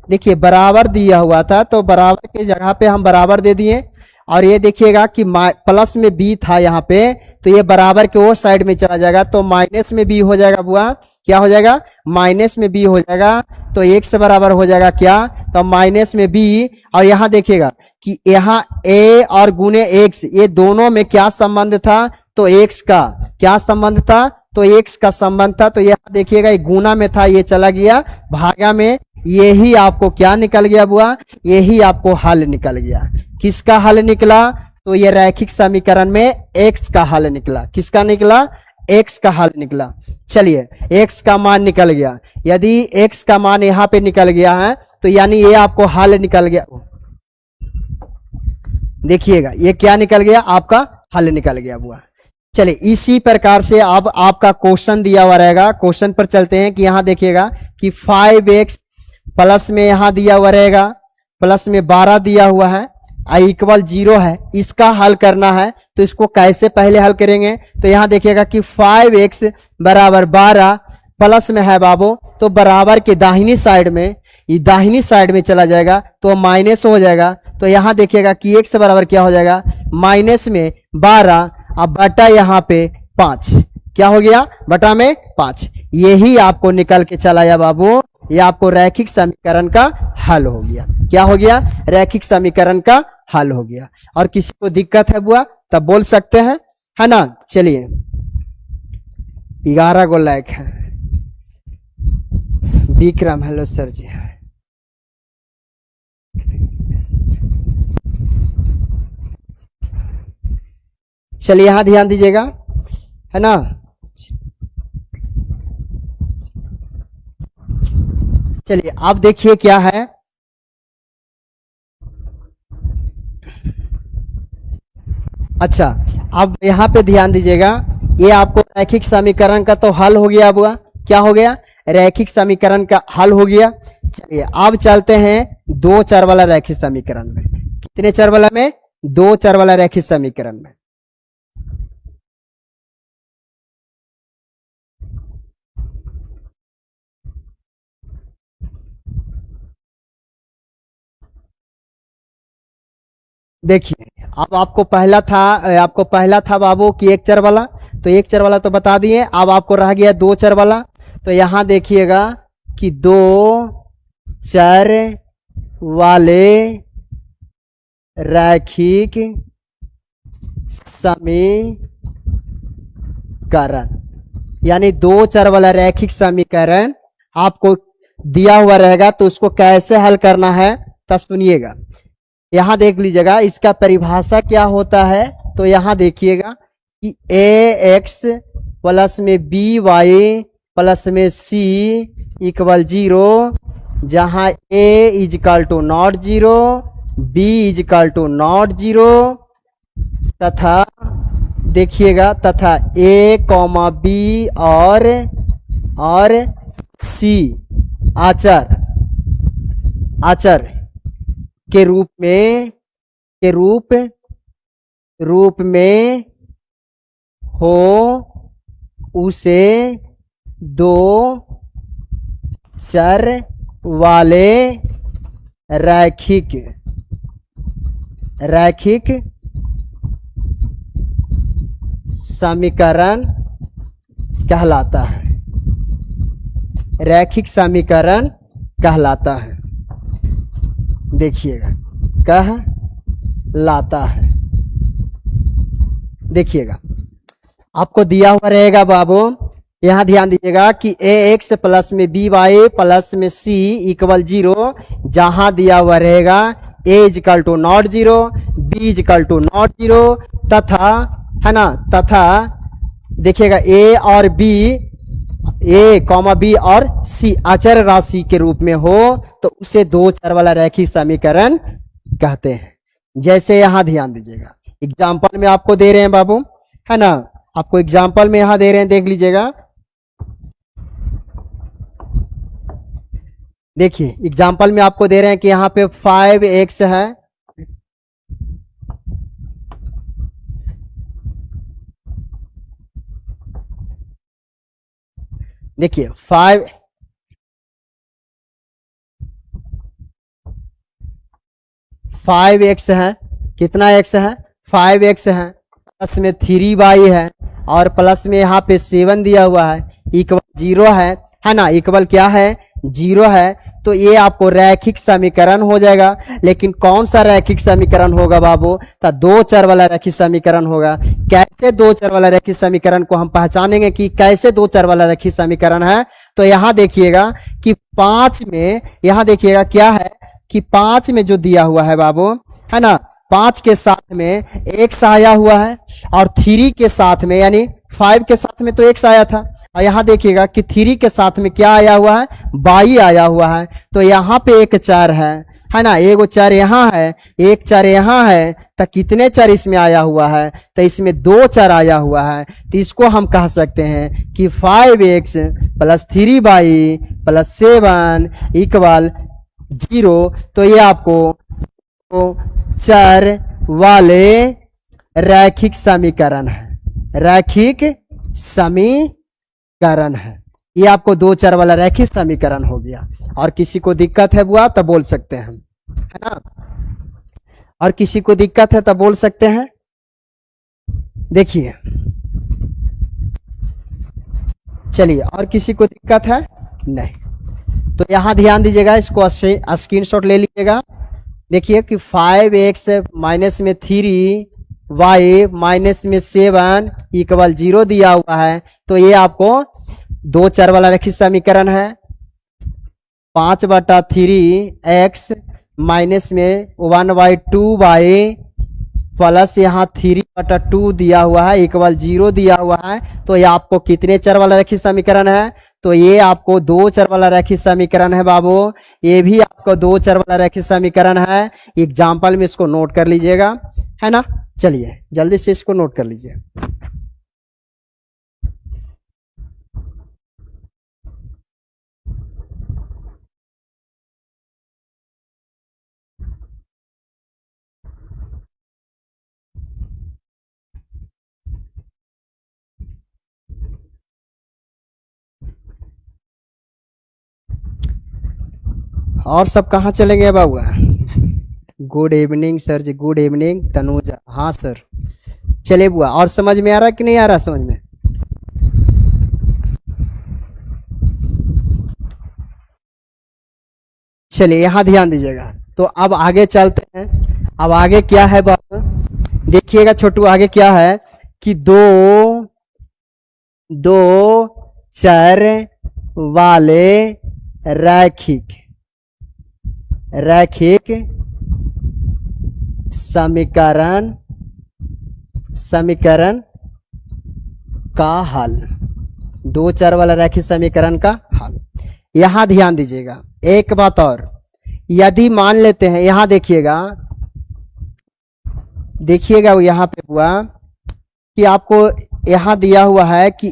देखिए बराबर दिया हुआ था तो बराबर के जगह पे हम बराबर दे दिए। और ये देखिएगा कि प्लस में बी था यहाँ पे, तो ये बराबर के वो साइड में चला जाएगा तो माइनस में बी हो जाएगा बुआ। क्या हो जाएगा? माइनस में बी हो जाएगा। तो एक से बराबर हो जाएगा क्या? तो माइनस में बी। और यहाँ देखिएगा कि यहाँ ए और गुने एक्स, ये दोनों में क्या संबंध था? तो एक्स का क्या संबंध था? तो एक्स का संबंध था। तो यहाँ देखिएगा गुना में था, ये चला गया भागा में। यही आपको क्या निकल गया बुआ? यही आपको हल निकल गया। किसका हल निकला? तो ये रैखिक समीकरण में एक्स का हल निकला। किसका निकला? एक्स का हल निकला। चलिए एक्स का मान निकल गया। यदि एक्स का मान यहाँ पे निकल गया है तो यानी ये आपको हल निकल गया। देखिएगा ये क्या निकल गया? आपका हल निकल गया बुआ। चलिए इसी प्रकार से अब आपका क्वेश्चन दिया हुआ रहेगा। क्वेश्चन पर चलते हैं कि यहाँ देखिएगा कि 5x प्लस में यहाँ दिया हुआ रहेगा, प्लस में 12 दिया हुआ है, आई इक्वल 0 है। इसका हल करना है तो इसको कैसे पहले हल करेंगे? तो यहाँ देखिएगा कि 5x बराबर 12 प्लस में है बाबू, तो बराबर के दाहिनी साइड में, ये दाहिनी साइड में चला जाएगा तो माइनस हो जाएगा। तो यहाँ देखिएगा कि x बराबर क्या हो जाएगा? माइनस में 12 अब बटा यहाँ पे 5। क्या हो गया? बटा में 5। यही आपको निकल के चला आया बाबू, ये आपको रैखिक समीकरण का हल हो गया। क्या हो गया? रैखिक समीकरण का हल हो गया। और किसी को दिक्कत है बुआ तब बोल सकते हैं, है ना। चलिए 11 गो लायक है। विक्रम हेलो सर जी। चलिए यहां ध्यान दीजिएगा, है ना। चलिए अब देखिए क्या है। अच्छा अब यहां पे ध्यान दीजिएगा, ये आपको रैखिक समीकरण का तो हल हो गया। अब क्या हो गया? रैखिक समीकरण का हल हो गया। चलिए अब चलते हैं दो चर वाला रैखिक समीकरण में। कितने चर वाला में? दो चर वाला रैखिक समीकरण में। देखिए अब आपको पहला था बाबू कि एक चर वाला, तो एक चर वाला तो बता दिए। अब आपको रह गया दो चर वाला। तो यहां देखिएगा कि दो चर वाले रैखिक समीकरण, यानी दो चर वाला रैखिक समीकरण आपको दिया हुआ रहेगा तो उसको कैसे हल करना है तो सुनिएगा। यहां देख लीजिएगा इसका परिभाषा क्या होता है। तो यहां देखिएगा कि ए एक्स प्लस में बी वाई प्लस में सी इक्वल 0, जहां A equal to not 0, B equal to not 0, तथा देखिएगा तथा ए कॉमा बी और सी आचर के रूप में हो, उसे दो चर वाले रैखिक समीकरण कहलाता है। रैखिक समीकरण कहलाता है। देखिएगा कहलाता है। देखिएगा आपको दिया हुआ रहेगा बाबू, यहां ध्यान दीजिएगा कि ए एक्स प्लस में बी वाई प्लस में सी इक्वल 0, जहां दिया हुआ रहेगा A equal to not 0, B equal to not 0, तथा, है ना, तथा देखिएगा ए और बी, ए कॉमा बी और सी अचर राशि के रूप में हो तो उसे दो चर वाला रैखिक समीकरण कहते हैं। जैसे यहां ध्यान दीजिएगा, एग्जाम्पल में आपको दे रहे हैं बाबू, है ना, आपको एग्जाम्पल में यहां दे रहे हैं, देख लीजिएगा। देखिए एग्जाम्पल में आपको दे रहे हैं कि यहां पे 5x है, देखिए 5 5x है, कितना x है 5x है, प्लस में 3y है और प्लस में यहाँ पे 7 दिया हुआ है, इक्वल 0 है ना, इक्वल क्या है 0 है। तो ये आपको रैखिक समीकरण हो जाएगा। लेकिन कौन सा रैखिक समीकरण होगा बाबू, तो दो चर वाला रैखिक समीकरण होगा। कैसे दो चर वाला रैखिक समीकरण को हम पहचानेंगे कि कैसे दो चर वाला रैखिक समीकरण है, तो यहाँ देखिएगा कि 5 में, यहाँ देखिएगा क्या है कि 5 में जो दिया हुआ है बाबू, है ना, 5 के साथ में x आया हुआ है और 3 के साथ में, यानी 5 के साथ में तो x आया था, और यहाँ देखिएगा कि 3 के साथ में क्या आया हुआ है, y आया हुआ है। तो यहाँ पे एक चर है ना, एगो चर यहाँ है, एक चर यहाँ है, तो कितने चर इसमें आया हुआ है, तो इसमें 2 चर आया हुआ है। तो इसको हम कह सकते हैं कि 5x plus 3y plus 7 equal 0। तो ये आपको चर वाले रैखिक समीकरण है, रैखिक समीकरण है। ये आपको दो चर वाला रैखिक समीकरण हो गया। और किसी को दिक्कत है बुआ तो बोल सकते हैं, है ना, और किसी को दिक्कत है तो बोल सकते हैं। देखिए चलिए, और किसी को दिक्कत है नहीं, तो यहां ध्यान दीजिएगा, इसको स्क्रीनशॉट ले लीजिएगा। देखिए कि 5x माइनस में 3y माइनस में 7 इक्वल 0 दिया हुआ है। तो ये आपको दो चर वाला रैखिक समीकरण है। 5/3x माइनस में 1/2y प्लस यहाँ 3/2 दिया हुआ है इक्वल 0 दिया हुआ है। तो ये आपको कितने चर वाला रैखिक समीकरण है, तो ये आपको दो चर वाला रैखिक समीकरण है बाबू। ये भी आपको दो चर वाला रैखिक समीकरण है। एग्जाम्पल में इसको नोट कर लीजिएगा, है ना। चलिए जल्दी से इसको नोट कर लीजिए। और सब कहाँ चले गए बाबू? Good evening sir ji, good evening Tanuja. हाँ सर, चले बुआ। और समझ में आ रहा कि नहीं आ रहा समझ में? चलिए यहाँ ध्यान दीजिएगा। तो अब आगे चलते हैं। अब आगे क्या है बाबू, देखिएगा छोटू, आगे क्या है कि दो चर वाले रैखिक समीकरण का हल, दो चर वाला रैखिक समीकरण का हल। यहां ध्यान दीजिएगा एक बात और, यदि मान लेते हैं, यहां देखिएगा यहां पे हुआ कि आपको यहां दिया हुआ है कि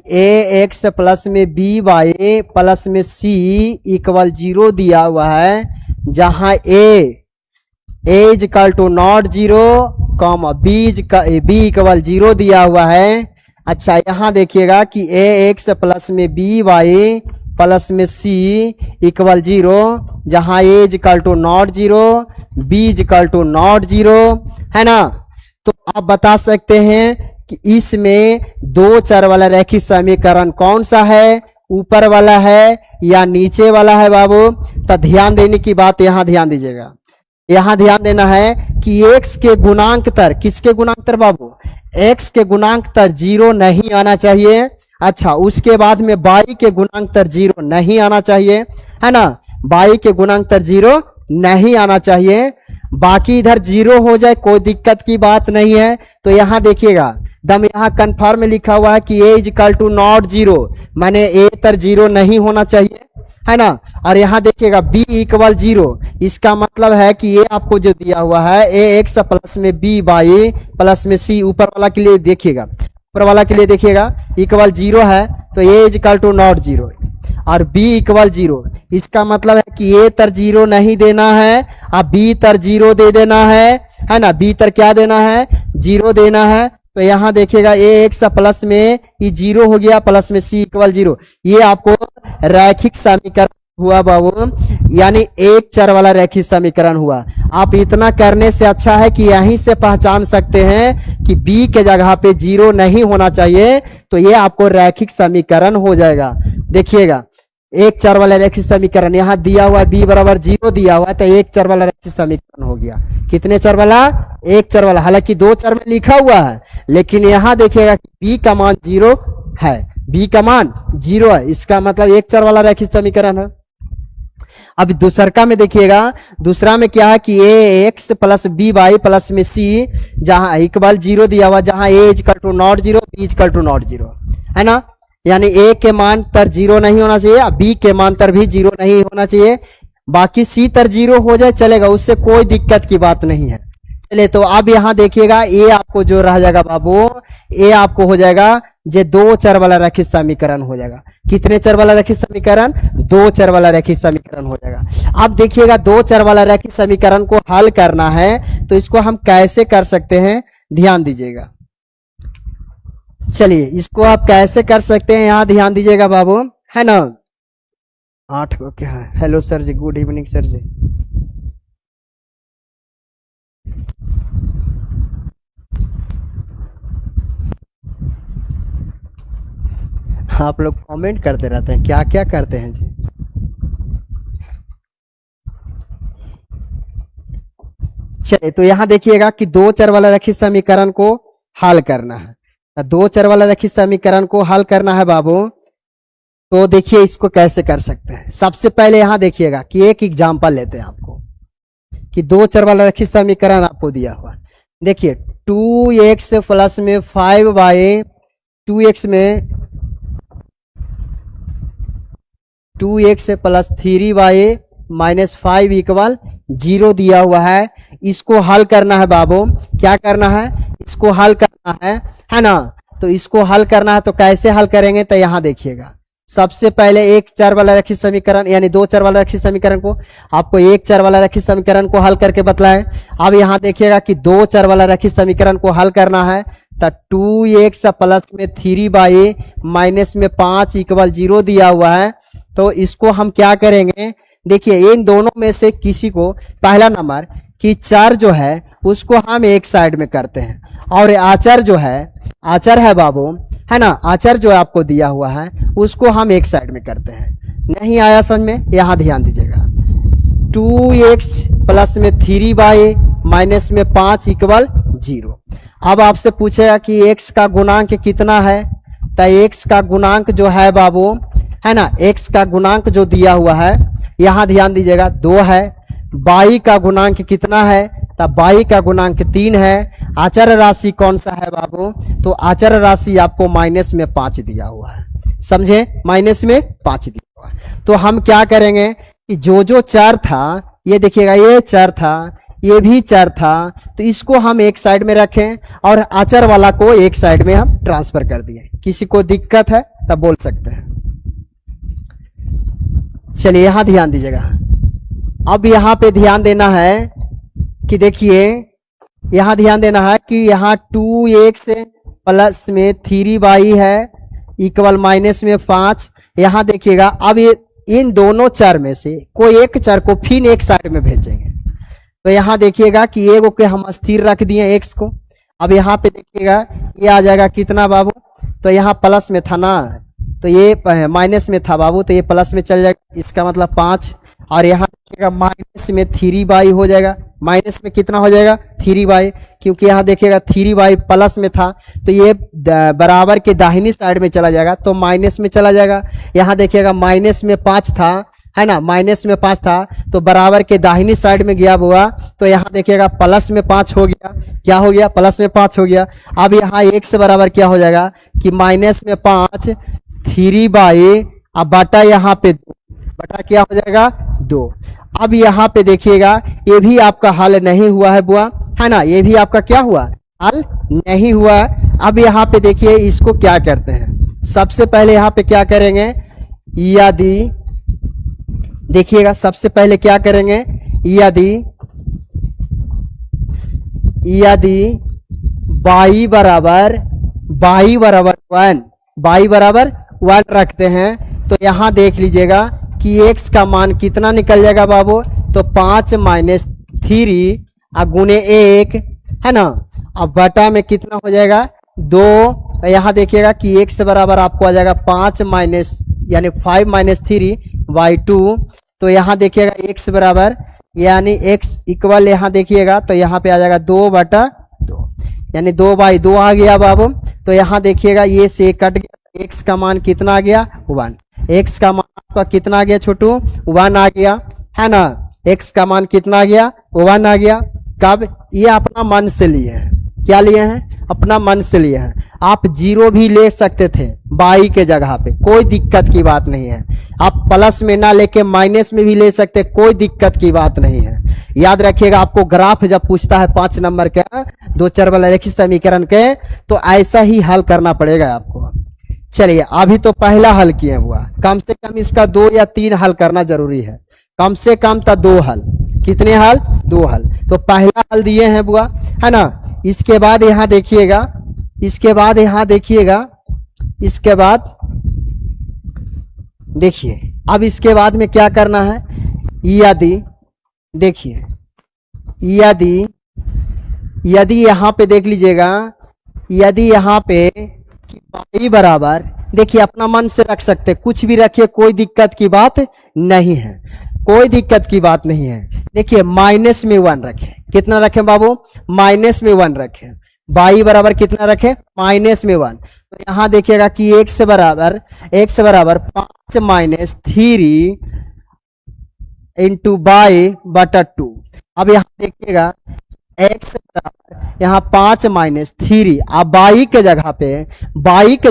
ax प्लस में by प्लस में c इक्वल 0 दिया हुआ है, जहां a is equal to not 0 comma b equal 0 दिया हुआ है। अच्छा यहां देखिएगा कि ax प्लस में by प्लस में c इक्वल 0, जहां a is equal to not 0 b is equal to not 0, है ना। तो आप बता सकते हैं कि इसमें दो चर वाला रैखिक समीकरण कौन सा है, ऊपर वाला है या नीचे वाला है बाबू। तो ध्यान देने की बात यहां ध्यान दीजिएगा, यहां ध्यान देना है कि x के गुणांकतर, किसके गुणांकतर बाबू, x के गुणांकतर 0 नहीं आना चाहिए। अच्छा उसके बाद में y के गुणांकतर 0 नहीं आना चाहिए, है ना, y के गुणांकतर 0 नहीं आना चाहिए। बाकी इधर 0 हो जाए कोई दिक्कत की बात नहीं है। तो यहां देखिएगा दम, यहां कन्फर्म में लिखा हुआ है कि a is equal to not 0, माने a तर 0 नहीं होना चाहिए, है ना। और यहाँ देखिएगा b इक्वल 0, इसका मतलब है कि ये आपको जो दिया हुआ है ax प्लस में by प्लस में c, ऊपर वाला के लिए देखिएगा, ऊपर वाला के लिए देखिएगा इक्वल 0 है, तो a is equal to not 0 और b इक्वल 0, इसका मतलब है कि a तर 0 नहीं देना है और b तर 0 दे देना है ना। b तर क्या देना है, 0 देना है। तो यहाँ देखिएगा ax प्लस में ये 0 हो गया, प्लस में c इक्वल 0। ये आपको रैखिक समीकरण हुआ बाबू, यानी एक चर वाला रैखिक समीकरण हुआ। आप इतना करने से अच्छा है कि यहीं से पहचान सकते हैं कि बी के जगह पे जीरो नहीं होना चाहिए, तो ये आपको रैखिक समीकरण हो जाएगा। देखिएगा, एक चर वाला रैखिक समीकरण यहाँ दिया हुआ है, बी बराबर जीरो दिया हुआ है, तो एक चर वाला रैखिक समीकरण हो गया। कितने चर वाला? एक चर वाला। हालांकि दो चर में लिखा हुआ है, लेकिन यहाँ देखिएगा कि बी का मान जीरो है, बी का मान जीरो है, इसका मतलब एक चर वाला रैखिक समीकरण है। अब दूसरा में देखिएगा, दूसरा में क्या है कि A X plus B Y plus में सी, जहां इक्वल जीरो दिया हुआ, जहां A equal to not zero, B equal to not zero, है ना। यानी ए के मान पर जीरो नहीं होना चाहिए, बी के मान पर भी जीरो नहीं होना चाहिए, बाकी सी तर जीरो हो जाए चलेगा, उससे कोई दिक्कत की बात नहीं है। चलिए, तो अब यहां देखिएगा, ए आपको जो रह जाएगा बाबू, ए आपको हो जाएगा जे दो चर वाला रैखिक समीकरण हो जाएगा। कितने चर वाला रैखिक समीकरण? दो चर वाला रैखिक समीकरण हो जाएगा। अब देखिएगा, दो चर वाला रैखिक समीकरण को हल करना है, तो इसको हम कैसे कर सकते हैं, ध्यान दीजिएगा। चलिए, इसको आप कैसे कर सकते हैं, यहां ध्यान दीजिएगा बाबू, है ना। 8 को क्या है? Hello sir ji, good evening sir जी। आप लोग कमेंट करते रहते हैं, क्या क्या करते हैं जी। चलिए, तो यहां देखिएगा कि दो चर वाला रैखिक समीकरण को हल करना है। दो चर वाला रैखिक समीकरण को हल करना है बाबू, तो देखिए इसको कैसे कर सकते हैं। सबसे पहले यहां देखिएगा कि एक एग्जांपल लेते हैं आपको, कि दो चर वाला रैखिक समीकरण आपको दिया हुआ। देखिए, 2x प्लस में 5y, 2x में 2x plus 3y minus 5 equal 0 दिया हुआ है। इसको हल करना है बाबू, क्या करना है, इसको हल करना है ना। तो इसको हल करना है, तो कैसे हल करेंगे, तो यहां देखिएगा, सबसे पहले एक चर वाला रैखिक समीकरण, यानी दो चर वाला रैखिक समीकरण को आपको एक चर वाला रैखिक समीकरण को हल करके बतलाएं। अब यहां देखिएगा कि दो चर वाला रैखिक समीकरण को हल करना है, तो 2x प्लस में 3y माइनस में 5 इक्वल 0 दिया हुआ है। तो इसको हम क्या करेंगे, देखिए इन दोनों में से किसी को, पहला नंबर कि चर जो है उसको हम एक साइड में करते हैं, और आचर जो है, आचर है बाबू, है ना, आचर जो आपको दिया हुआ है उसको हम एक साइड में करते हैं। नहीं आया समझ में, यहां ध्यान दीजिएगा। 2x प्लस में 3y माइनस में 5 इक्वल 0। अब आपसे पूछेगा कि x का गुणांक कितना है, तो x का गुणांक जो है बाबू, है ना, x का गुणांक जो दिया हुआ है, यहां ध्यान दीजिएगा 2 है। y का गुणांक कितना है, तो y का गुणांक 3 है। आचर राशि कौन सा है बाबू, तो आचर राशि आपको माइनस में 5 दिया हुआ है, समझे, माइनस में 5 दिया हुआ है। तो हम क्या करेंगे कि जो जो चर था, ये देखिएगा, ये चर था, ये भी चर था, तो इसको हम एक साइड में रखें, और आचर वाला को एक साइड में हम ट्रांसफर कर दिए। किसी को दिक्कत है तब बोल सकते हैं। चलिए, यहां ध्यान दीजिएगा। अब यहां पे ध्यान देना है कि देखिए, यहां ध्यान देना है कि यहां 2x प्लस में 3y है इक्वल माइनस में 5। यहां देखिएगा, अब ये इन दोनों चर में से कोई एक चर को फिर एक साइड में भेजेंगे। तो यहां देखिएगा कि एगो के हम स्थिर रख दिए x को। अब यहां पे देखिएगा, ये आ जाएगा कितना बाबू, तो यहां प्लस में था ना, तो ये माइनस में था बाबू, तो ये प्लस में चल जाएगा, इसका मतलब 5। और यहाँ देखिएगा माइनस में 3y हो जाएगा, माइनस में कितना हो जाएगा, 3y, क्योंकि यहाँ देखिएगा 3y प्लस में था, तो ये बराबर के दाहिनी साइड में चला जाएगा, तो माइनस में चला जाएगा। यहाँ देखिएगा माइनस में 5 था, है ना, माइनस में 5 था, तो बराबर के दाहिनी साइड में गया हुआ, तो यहाँ देखिएगा प्लस में 5 हो गया, क्या हो गया, प्लस में 5 हो गया। अब यहाँ x बराबर क्या हो जाएगा कि माइनस में 5 3y, अब बटा यहाँ पे 2, बटा क्या हो जाएगा 2। अब यहाँ पे देखिएगा, ये भी आपका हल नहीं हुआ है बुआ, है ना, ये भी आपका क्या हुआ, हल नहीं हुआ। अब यहाँ पे देखिए, इसको क्या करते हैं, सबसे पहले यहाँ पे क्या करेंगे, यदि देखिएगा, सबसे पहले क्या करेंगे, यदि y बराबर 1 रखते हैं, तो यहां देख लीजिएगा कि x का मान कितना निकल जाएगा बाबू, तो 5 माइनस 3 गुने 1 है ना, अब बटा में कितना हो जाएगा 2। यहाँ देखिएगा कि x बराबर आपको आ जाएगा 5 माइनस यानी 5 माइनस 3/2। तो यहाँ देखिएगा x बराबर यानी x इक्वल, यहाँ देखिएगा तो यहाँ पे आ जाएगा 2/2 यानी 2/2 आ गया बाबू। तो यहाँ देखिएगा ये से कट गया, x का मान कितना आ गया 1। x का मान आपका कितना आ गया छोटू 1 आ गया है ना, x का मान कितना आ गया 1 आ गया। कब, ये अपना मन से लिए हैं, क्या लिए हैं अपना मन से लिए हैं। आप 0 भी ले सकते थे बाई के जगह पे, कोई दिक्कत की बात नहीं है। आप प्लस में ना लेके माइनस में भी ले सकते, कोई दिक्कत की बात नहीं है। याद रखिएगा, आपको ग्राफ जब पूछता है 5 नंबर के 2 चर वाला रेखीय समीकरण के, तो ऐसा ही हल करना पड़ेगा आपको। चलिए अभी तो पहला हल किए हुआ, कम से कम इसका 2 या 3 हल करना जरूरी है, कम से कम था 2 हल। कितने हल 2 हल। तो पहला हल दिए हैं बुआ है ना। इसके बाद यहाँ देखिएगा, इसके बाद यहाँ देखिएगा, इसके बाद देखिए अब इसके बाद में क्या करना है। यदि देखिए यदि यहाँ पे देख लीजिएगा, यदि यहाँ पे y बराबर, देखिए अपना मन से रख सकते, कुछ भी रखिए, कोई दिक्कत की बात नहीं है, कोई दिक्कत की बात नहीं है। देखिए माइनस में 1 रखें, कितना रखें बाबू माइनस में 1 रखें। y बराबर कितना रखें माइनस में 1। तो यहाँ देखिएगा कि x बराबर 5 माइनस 3 इंटू y/2। अब यहाँ देखिएगा x बराबर यहाँ 5 माइनस 3, अब y के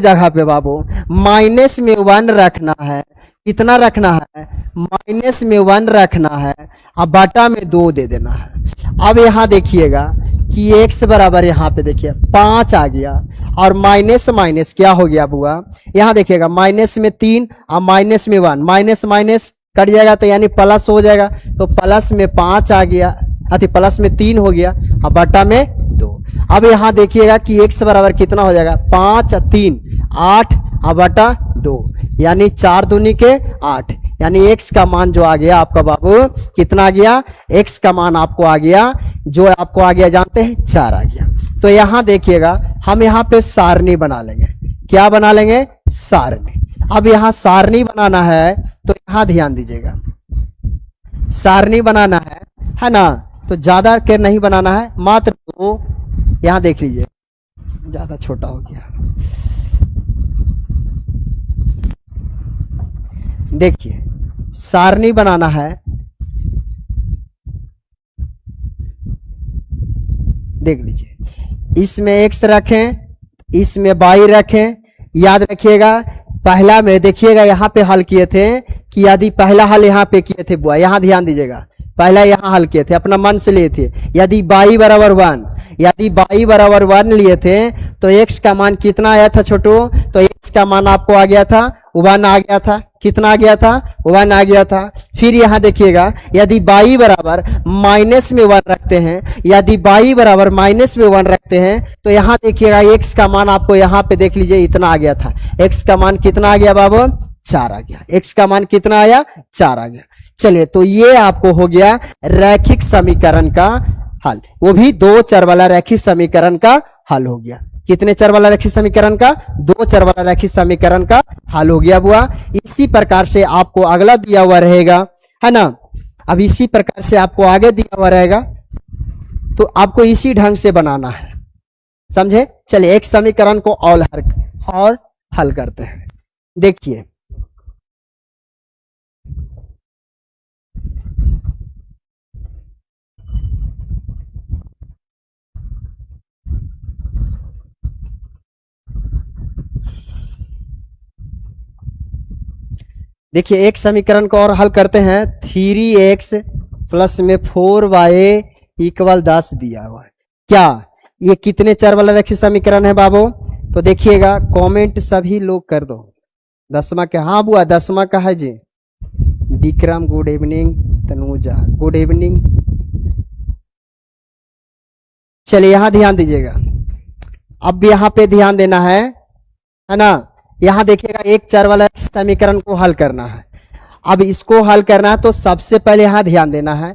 जगह पे बाबू माइनस में 1 रखना है। कितना रखना है माइनस में 1 रखना है, अब बटा में 2 दे देना है। अब यहाँ देखिएगा कि x बराबर यहाँ पे देखिए 5 आ गया, और माइनस माइनस क्या हो गया बुआ, यहाँ देखिएगा माइनस में 3 और माइनस में 1, माइनस माइनस कट जाएगा तो यानी प्लस हो जाएगा। तो प्लस में 5 आ गया, अति प्लस में 3 हो गया, अब बटा में 2। अब यहाँ देखिएगा कि x बराबर कितना हो जाएगा 5 3 8 अब बटा 2, यानी 4 दूनी के 8, यानी x का मान जो आ गया आपका बाबू कितना आ गया, x का मान आपको आ गया, जो आपको आ गया जानते हैं 4 आ गया। तो यहाँ देखिएगा हम यहाँ पे सारणी बना लेंगे। क्या बना लेंगे सारणी। अब यहाँ सारणी बनाना है तो यहाँ ध्यान दीजिएगा, सारणी बनाना है ना, तो ज्यादा के नहीं बनाना है, मात्र 2। यहाँ देख लीजिए ज्यादा छोटा हो गया, देखिए सारणी बनाना है, देख लीजिए इसमें x रखें, इसमें y रखें। याद रखिएगा पहला में देखिएगा यहाँ पे हल किए थे कि यदि पहला हल यहाँ पे किए थे बुआ, यहाँ ध्यान दीजिएगा, पहला यहाँ हल किए थे अपना मन से लिए थे। यदि y बराबर 1 लिए थे तो x का मान कितना आया था छोटू, तो x का मान आपको आ गया था 1 आ गया था। कितना आ गया था 1 आ गया था। फिर यहाँ देखिएगा यदि y बराबर माइनस में 1 रखते हैं, यदि y बराबर माइनस में 1 रखते हैं तो यहाँ देखिएगा x का मान आपको यहाँ पे देख लीजिए इतना आ गया था। x का मान कितना आ गया बाबू 4 आ गया, x का मान कितना आया 4 आ गया। चलिए तो ये आपको हो गया रैखिक समीकरण का हल, वो भी 2 चर वाला रैखिक समीकरण का हल हो गया। कितने चर वाला रैखिक समीकरण का 2 चर वाला रैखिक समीकरण का हल हो गया बुआ। इसी प्रकार से आपको अगला दिया हुआ रहेगा है ना। अब इसी प्रकार से आपको आगे दिया हुआ रहेगा, तो आपको इसी ढंग से बनाना है, समझे। चलिए एक समीकरण को और हल करते हैं। देखिए देखिए एक समीकरण को और हल करते हैं। 3x प्लस में 4y इक्वल 10 दिया हुआ है। क्या ये कितने चर वाला रैखिक समीकरण है बाबू, तो देखिएगा कमेंट सभी लोग कर दो। 10वां का, हाँ बुआ 10वां का है जी। Vikram good evening, Tanuja good evening. चलिए यहां ध्यान दीजिएगा, अब यहां पे ध्यान देना है ना। यहां देखिएगा एक चर वाला समीकरण को हल करना है। अब इसको हल करना है तो सबसे पहले यहाँ ध्यान देना है,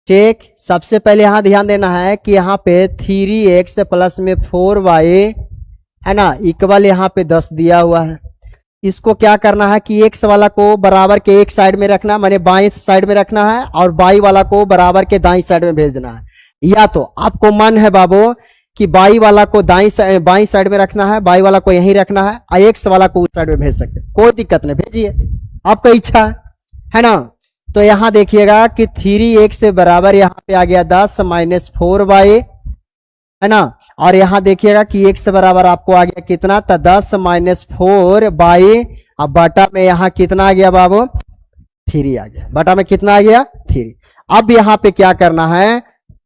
ठीक। सबसे पहले यहाँ ध्यान देना है कि यहाँ पे 3x प्लस में 4y है ना इक्वल यहाँ पे 10 दिया हुआ है। इसको क्या करना है कि x वाला को बराबर के एक साइड में रखना, माने बाएं साइड में रखना है, और y वाला को बराबर के दाईं साइड में भेज देना है। या तो आपको मन है बाबू कि y वाला को बाईं साइड में रखना है, y वाला को यहीं रखना है, और x वाला को उस साइड में भेज सकते हैं, कोई दिक्कत नहीं, भेजिए, आपका इच्छा है ना। तो यहाँ देखिएगा कि 3x से बराबर यहाँ पे आ गया 10 माइनस 4y है ना, और यहाँ देखिएगा कि x बराबर आपको आ गया कितना था 10 माइनस 4y, अब बटा में यहाँ कितना आ गया बाबू 3 आ गया, बटा में कितना आ गया 3। अब यहाँ पे क्या करना है,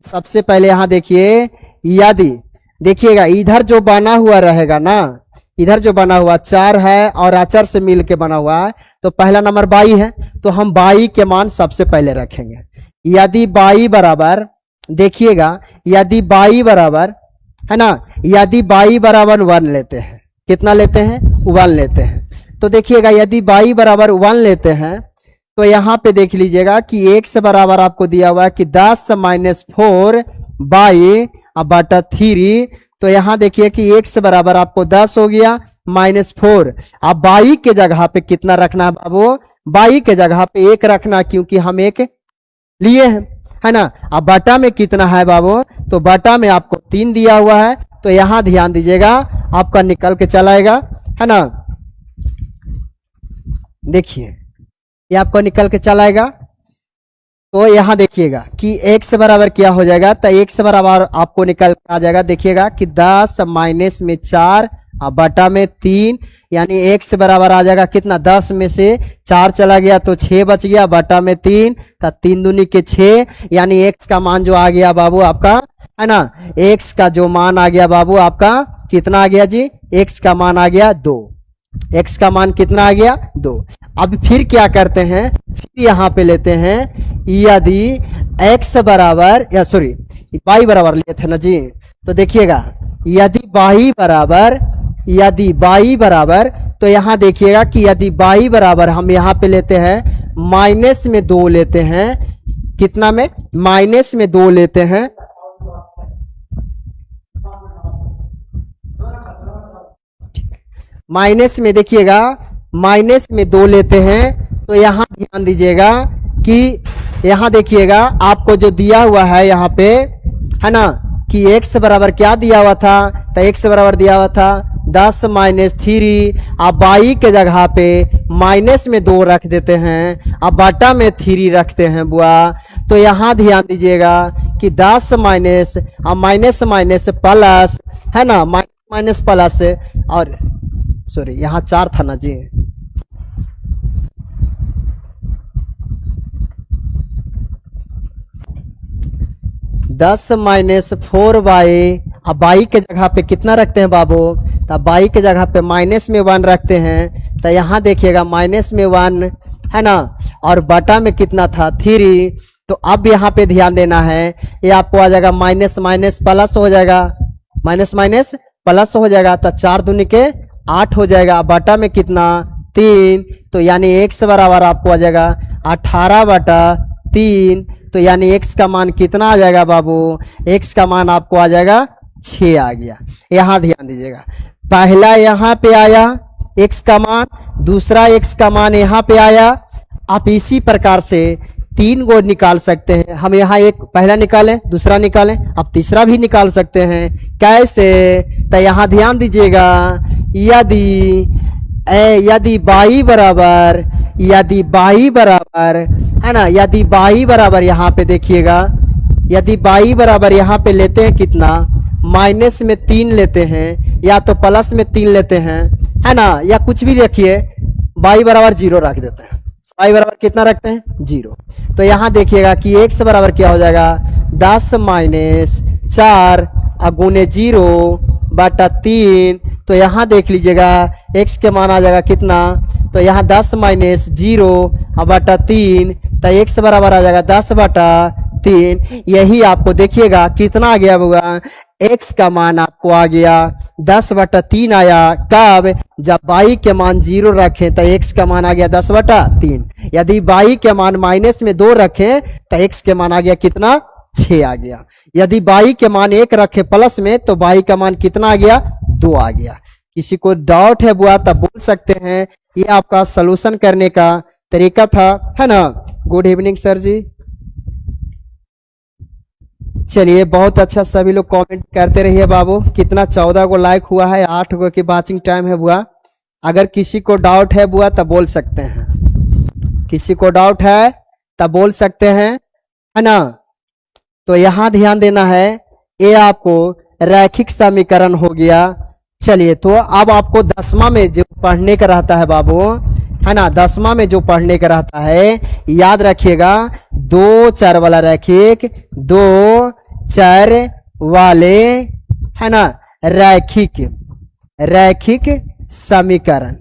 सबसे पहले यहाँ देखिए, यदि देखिएगा इधर जो बना हुआ रहेगा ना, इधर जो बना हुआ 4 है और अचर से मिल के बना हुआ है, तो पहला नंबर y है, तो हम y के मान सबसे पहले रखेंगे। यदि y बराबर देखिएगा, यदि y बराबर है ना, यदि y बराबर 1 लेते हैं, कितना लेते हैं 1 लेते हैं, तो देखिएगा यदि y बराबर 1 लेते हैं तो यहाँ पे देख लीजिएगा कि x बराबर आपको दिया हुआ है कि 10 माइनस 4y बटा 3, तो यहाँ देखिए कि x बराबर आपको 10 हो गया माइनस 4। अब y के जगह पे कितना रखना है बाबू, y के जगह पे 1 रखना, क्योंकि हम 1 लिए हैं है ना। अब बटा में कितना है बाबू, तो बटा में आपको 3 दिया हुआ है, तो यहाँ ध्यान दीजिएगा आपका निकल के चलाएगा है ना। देखिए ये आपको निकल के चलाएगा, तो यहाँ देखिएगा कि x बराबर क्या हो जाएगा, तो x बराबर आपको निकल के आ जाएगा, देखिएगा कि 10 माइनस में 4 और बटा में 3, यानी x बराबर आ जाएगा कितना, 10 में से 4 चला गया तो 6 बच गया, बटा में 3, तो 3 दूनी के 6, यानी x का मान जो आ गया बाबू आपका है ना, x का जो मान आ गया बाबू आपका कितना आ गया जी, x का मान आ गया 2, x का मान कितना आ गया 2। अब फिर क्या करते हैं, फिर यहाँ पे लेते हैं, यदि x बराबर या सॉरी y बराबर लिए थे ना जी, तो देखिएगा यदि y बराबर तो यहाँ देखिएगा कि यदि y बराबर हम यहाँ पे लेते हैं माइनस में 2 लेते हैं, कितना में माइनस में 2 लेते हैं, माइनस में देखिएगा माइनस में 2 लेते हैं, तो यहाँ ध्यान दीजिएगा कि यहाँ देखिएगा आपको जो दिया हुआ है यहाँ पे है ना कि x बराबर क्या दिया हुआ था, तो x बराबर दिया हुआ था 10 माइनस 3, अब y के जगह पे माइनस में 2 रख देते हैं, अब बटा में 3 रखते हैं बुआ। तो यहाँ ध्यान दीजिएगा कि 10 माइनस माइनस माइनस प्लस है ना, माइनस प्लस, और सॉरी यहाँ 4 था ना जी, दस माइनस 4y, अब y के जगह पे कितना रखते हैं बाबू, तो y के जगह पे माइनस में 1 रखते हैं, तो यहाँ देखिएगा माइनस में 1 है ना, और बटा में कितना था 3। तो अब यहाँ पे ध्यान देना है, ये आपको आ जाएगा माइनस माइनस प्लस हो जाएगा, माइनस माइनस प्लस हो जाएगा, तो 4 दूनी के 8 हो जाएगा, बटा में कितना 3, तो यानी x बराबर आपको आ जाएगा 18 बटा 3, तो यानी x का मान कितना आ जाएगा बाबू, x का मान आपको आ जाएगा 6 आ गया। यहाँ ध्यान दीजिएगा, पहला यहाँ पे आया x का मान, दूसरा x का मान यहाँ पे आया। आप इसी प्रकार से 3 गो निकाल सकते हैं, हम यहाँ एक पहला निकालें, दूसरा निकालें, आप तीसरा भी निकाल सकते हैं। कैसे, तो यहाँ ध्यान दीजिएगा, यदि y बराबर है ना, यदि y बराबर यहाँ पे देखिएगा, यदि y बराबर यहाँ पे लेते हैं कितना, माइनस में 3 लेते हैं, या तो प्लस में 3 लेते हैं है ना, या कुछ भी रखिए, y बराबर 0 रख देते हैं, y बराबर कितना रखते हैं 0। तो यहाँ देखिएगा कि x बराबर क्या हो जाएगा 10 माइनस 4 गुने 0 बटा 3, तो यहाँ देख लीजिएगा x के मान आ जाएगा कितना, तो यहाँ 10 माइनस 0 बटा 3, तो x बराबर आ जाएगा 10 बटा 3। यही आपको देखिएगा कितना आ गया होगा, x का मान आपको आ गया 10/3 आया। कब? जब y के मान 0 रखें तो x का मान आ गया 10/3। यदि y के मान -2 रखें तो x के मान आ गया कितना? 6 आ गया। यदि y के मान 1 रखे प्लस में तो y का मान कितना आ गया? 2 आ गया। किसी को डाउट है बुआ तब बोल सकते हैं। ये आपका सलूशन करने का तरीका था, है ना। गुड इवनिंग सर जी। चलिए बहुत अच्छा, सभी लोग कमेंट करते रहिए बाबू। कितना 14 को लाइक हुआ है, 8 को की वाचिंग टाइम है बुआ। अगर किसी को डाउट है बुआ तब बोल सकते हैं, किसी को डाउट है तब बोल सकते हैं, है ना। तो यहां ध्यान देना है, ये आपको रैखिक समीकरण हो गया। चलिए तो अब आपको 10वां में जो पढ़ने का रहता है बाबू, है ना, 10वां में जो पढ़ने का रहता है, याद रखिएगा 2 चर वाला रैखिक, 2 चर वाले, है ना, रैखिक समीकरण।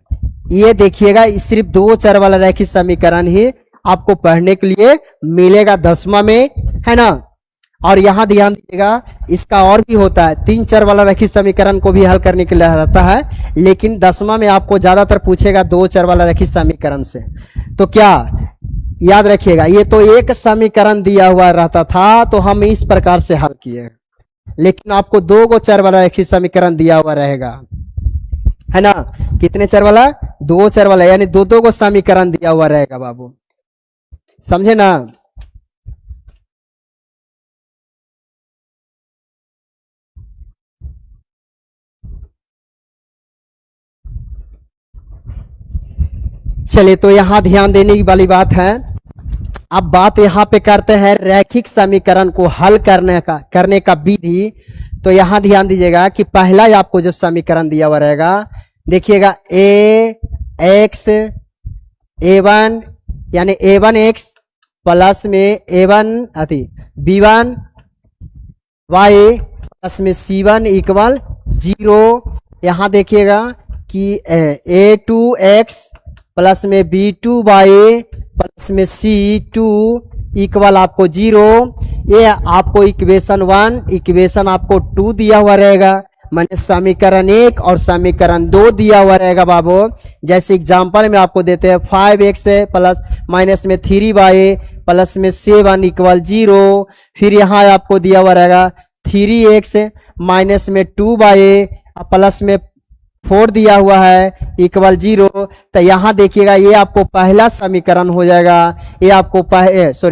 ये देखिएगा सिर्फ 2 चर वाला रैखिक समीकरण ही आपको पढ़ने के लिए मिलेगा 10वां में, है ना। और यहां ध्यान दीजिएगा, इसका और भी होता है, 3 चर वाला रैखिक समीकरण को भी हल करने के लिए रहता है, लेकिन 10वां में आपको ज्यादातर पूछेगा 2 चर वाला रैखिक समीकरण से। तो क्या याद रखिएगा, ये तो एक समीकरण दिया हुआ रहता था तो हम इस प्रकार से हल किए, लेकिन आपको 2 चर वाला रैखिक समीकरण दिया हुआ रहेगा, है ना। कितने चर वाला? 2 चर वाला, यानी 2 को समीकरण दिया हुआ रहेगा बाबू, समझे ना। चलिए तो यहां ध्यान देने वाली बात है। अब बात यहां पे करते हैं रैखिक समीकरण को हल करने का विधि। तो यहां ध्यान दीजिएगा कि पहला ही आपको जो समीकरण दिया हुआ रहेगा, देखिएगा ax a1 यानी a1x प्लस में a1 b1 y प्लस में c1 इक्वल 0। यहां देखिएगा कि a2x प्लस में b2y प्लस में c2 इक्वल आपको 0। ये आपको इक्वेशन 1, इक्वेशन आपको 2 दिया हुआ रहेगा, माने समीकरण 1 और समीकरण 2 दिया हुआ रहेगा बाबू। जैसे एग्जांपल में आपको देते हैं 5x प्लस माइनस में 3y प्लस में 7 इक्वल 0। फिर यहाँ आपको दिया हुआ रहेगा 3x माइनस में 2y प्लस में 4 दिया हुआ है इक्वल 0। तो यहाँ देखिएगा ये आपको पहला समीकरण हो जाएगा, ये आपको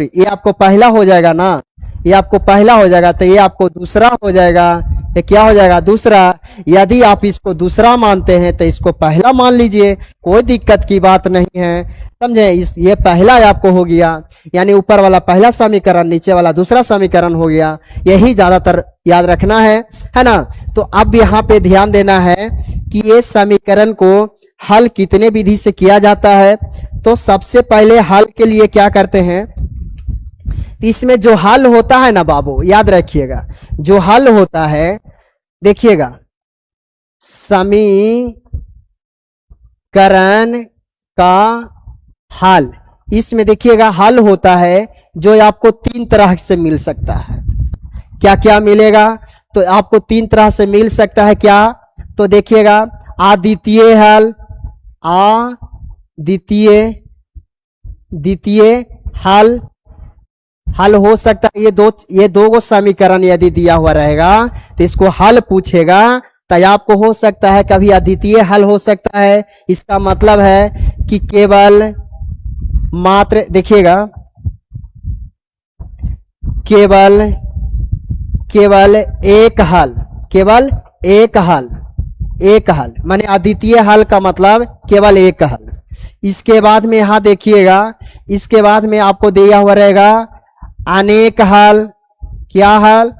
ये आपको पहला हो जाएगा ना, ये आपको पहला हो जाएगा। तो ये आपको दूसरा हो जाएगा, ये क्या हो जाएगा? दूसरा। यदि आप इसको दूसरा मानते हैं तो इसको पहला मान लीजिए, कोई दिक्कत की बात नहीं है, समझे। ये पहला आपको हो गया, यानी ऊपर वाला पहला समीकरण, नीचे वाला दूसरा समीकरण हो गया। यही ज्यादातर याद रखना है ना। तो अब यहाँ पे ध्यान देना है कि ये समीकरण को हल कितने विधि से किया जाता है। तो सबसे पहले हल के लिए क्या करते हैं, इसमें जो हल होता है ना बाबू, याद रखिएगा, जो हल होता है, देखिएगा समीकरण का हल, इसमें देखिएगा हल होता है जो आपको 3 तरह से मिल सकता है। क्या क्या मिलेगा? तो आपको 3 तरह से मिल सकता है। क्या? तो देखिएगा अद्वितीय हल, द्वितीय हल हो सकता है। ये दो गो समीकरण यदि दिया हुआ रहेगा तो इसको हल पूछेगा तो आपको हो सकता है कभी अद्वितीय हल हो सकता है। इसका मतलब है कि केवल मात्र, देखिएगा केवल एक हल माने अद्वितीय हल का मतलब केवल एक हल। इसके बाद में यहां देखिएगा, इसके बाद में आपको दिया हुआ रहेगा अनेक हल। क्या हल?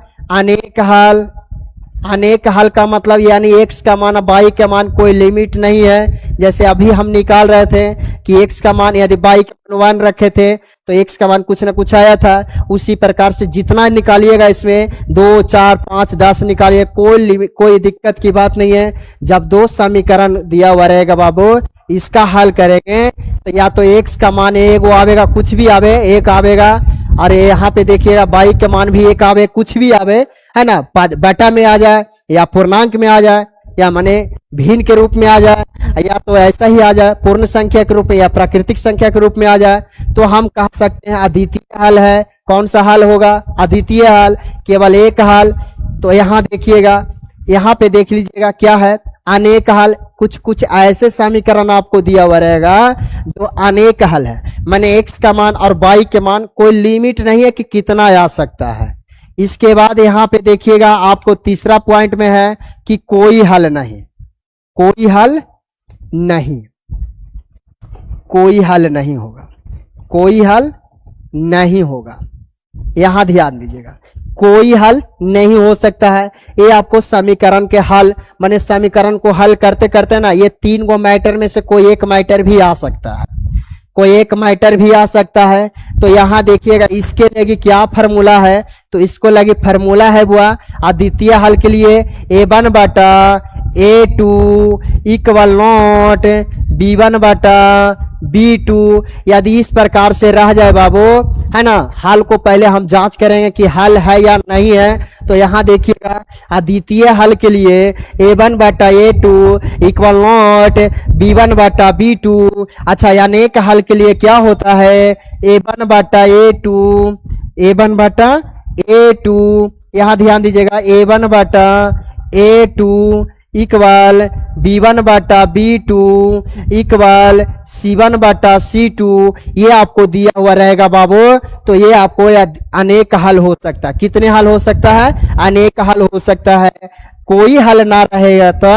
अनेक हल का मतलब यानी x का मान y का मान कोई लिमिट नहीं है। जैसे अभी हम निकाल रहे थे कि x का मान यदि y का मान 1 रखे थे तो x का मान कुछ ना कुछ आया था, उसी प्रकार से जितना निकालिएगा इसमें 2, 4, 5, 10 निकालिए, कोई दिक्कत की बात नहीं है। जब 2 समीकरण दिया हुआ रहेगा बाबू, इसका हल करेंगे तो या तो x का मान 1 आवेगा, कुछ भी आवे 1 आवेगा, और यहाँ पे देखिएगा बाई के मान भी एक आवे, कुछ भी आवे, है ना, बटा में आ जाए या पूर्णांक में आ जाए या माने भिन्न के रूप में आ जाए या तो ऐसा ही आ जाए पूर्ण संख्या के रूप में या प्राकृतिक संख्या के रूप में आ जाए, तो हम कह सकते हैं अद्वितीय हल है। कौन सा हल होगा? अद्वितीय हल, केवल एक हल। तो यहाँ देखिएगा, यहाँ पे देख लीजिएगा क्या है, अनेक हल। कुछ कुछ ऐसे समीकरण आपको दिया हुआ रहेगा जो अनेक हल है, माने एक्स का मान और वाई के मान कोई लिमिट नहीं है कि कितना आ सकता है। इसके बाद यहाँ पे देखिएगा आपको तीसरा पॉइंट में है कि कोई हल नहीं, कोई हल नहीं, कोई हल नहीं होगा, कोई हल नहीं होगा। यहां ध्यान दीजिएगा, कोई हल नहीं हो सकता है। ये आपको समीकरण के हल, माने समीकरण को हल करते करते ना ये 3 गो मैटर में से कोई एक मैटर भी आ सकता है, कोई एक मैटर भी आ सकता है। तो यहाँ देखिएगा इसके लगी क्या फार्मूला है, तो इसको लगी फार्मूला है बुआ अद्वितीय हल के लिए a1 बटा a2 इक्वल नॉट b1 बटा b2। यदि इस प्रकार से रह जाए बाबू, है ना, हल को पहले हम जांच करेंगे कि हल है या नहीं है। तो यहाँ देखिएगा अद्वितीय हल के लिए a1 बटा a2 इक्वल नॉट b1 बटा b2। अच्छा, यानी एक हल के लिए क्या होता है, a1 बटा a2, a1 बटा a2, यहाँ ध्यान दीजिएगा a1 बटा a2 इक्वल b1 बटा b2 इक्वल c1 बटा c2। ये आपको दिया हुआ रहेगा बाबू। तो ये आपको अनेक हल हो सकता है। कितने हल हो सकता है? अनेक हल हो सकता है। कोई हल ना रहेगा तो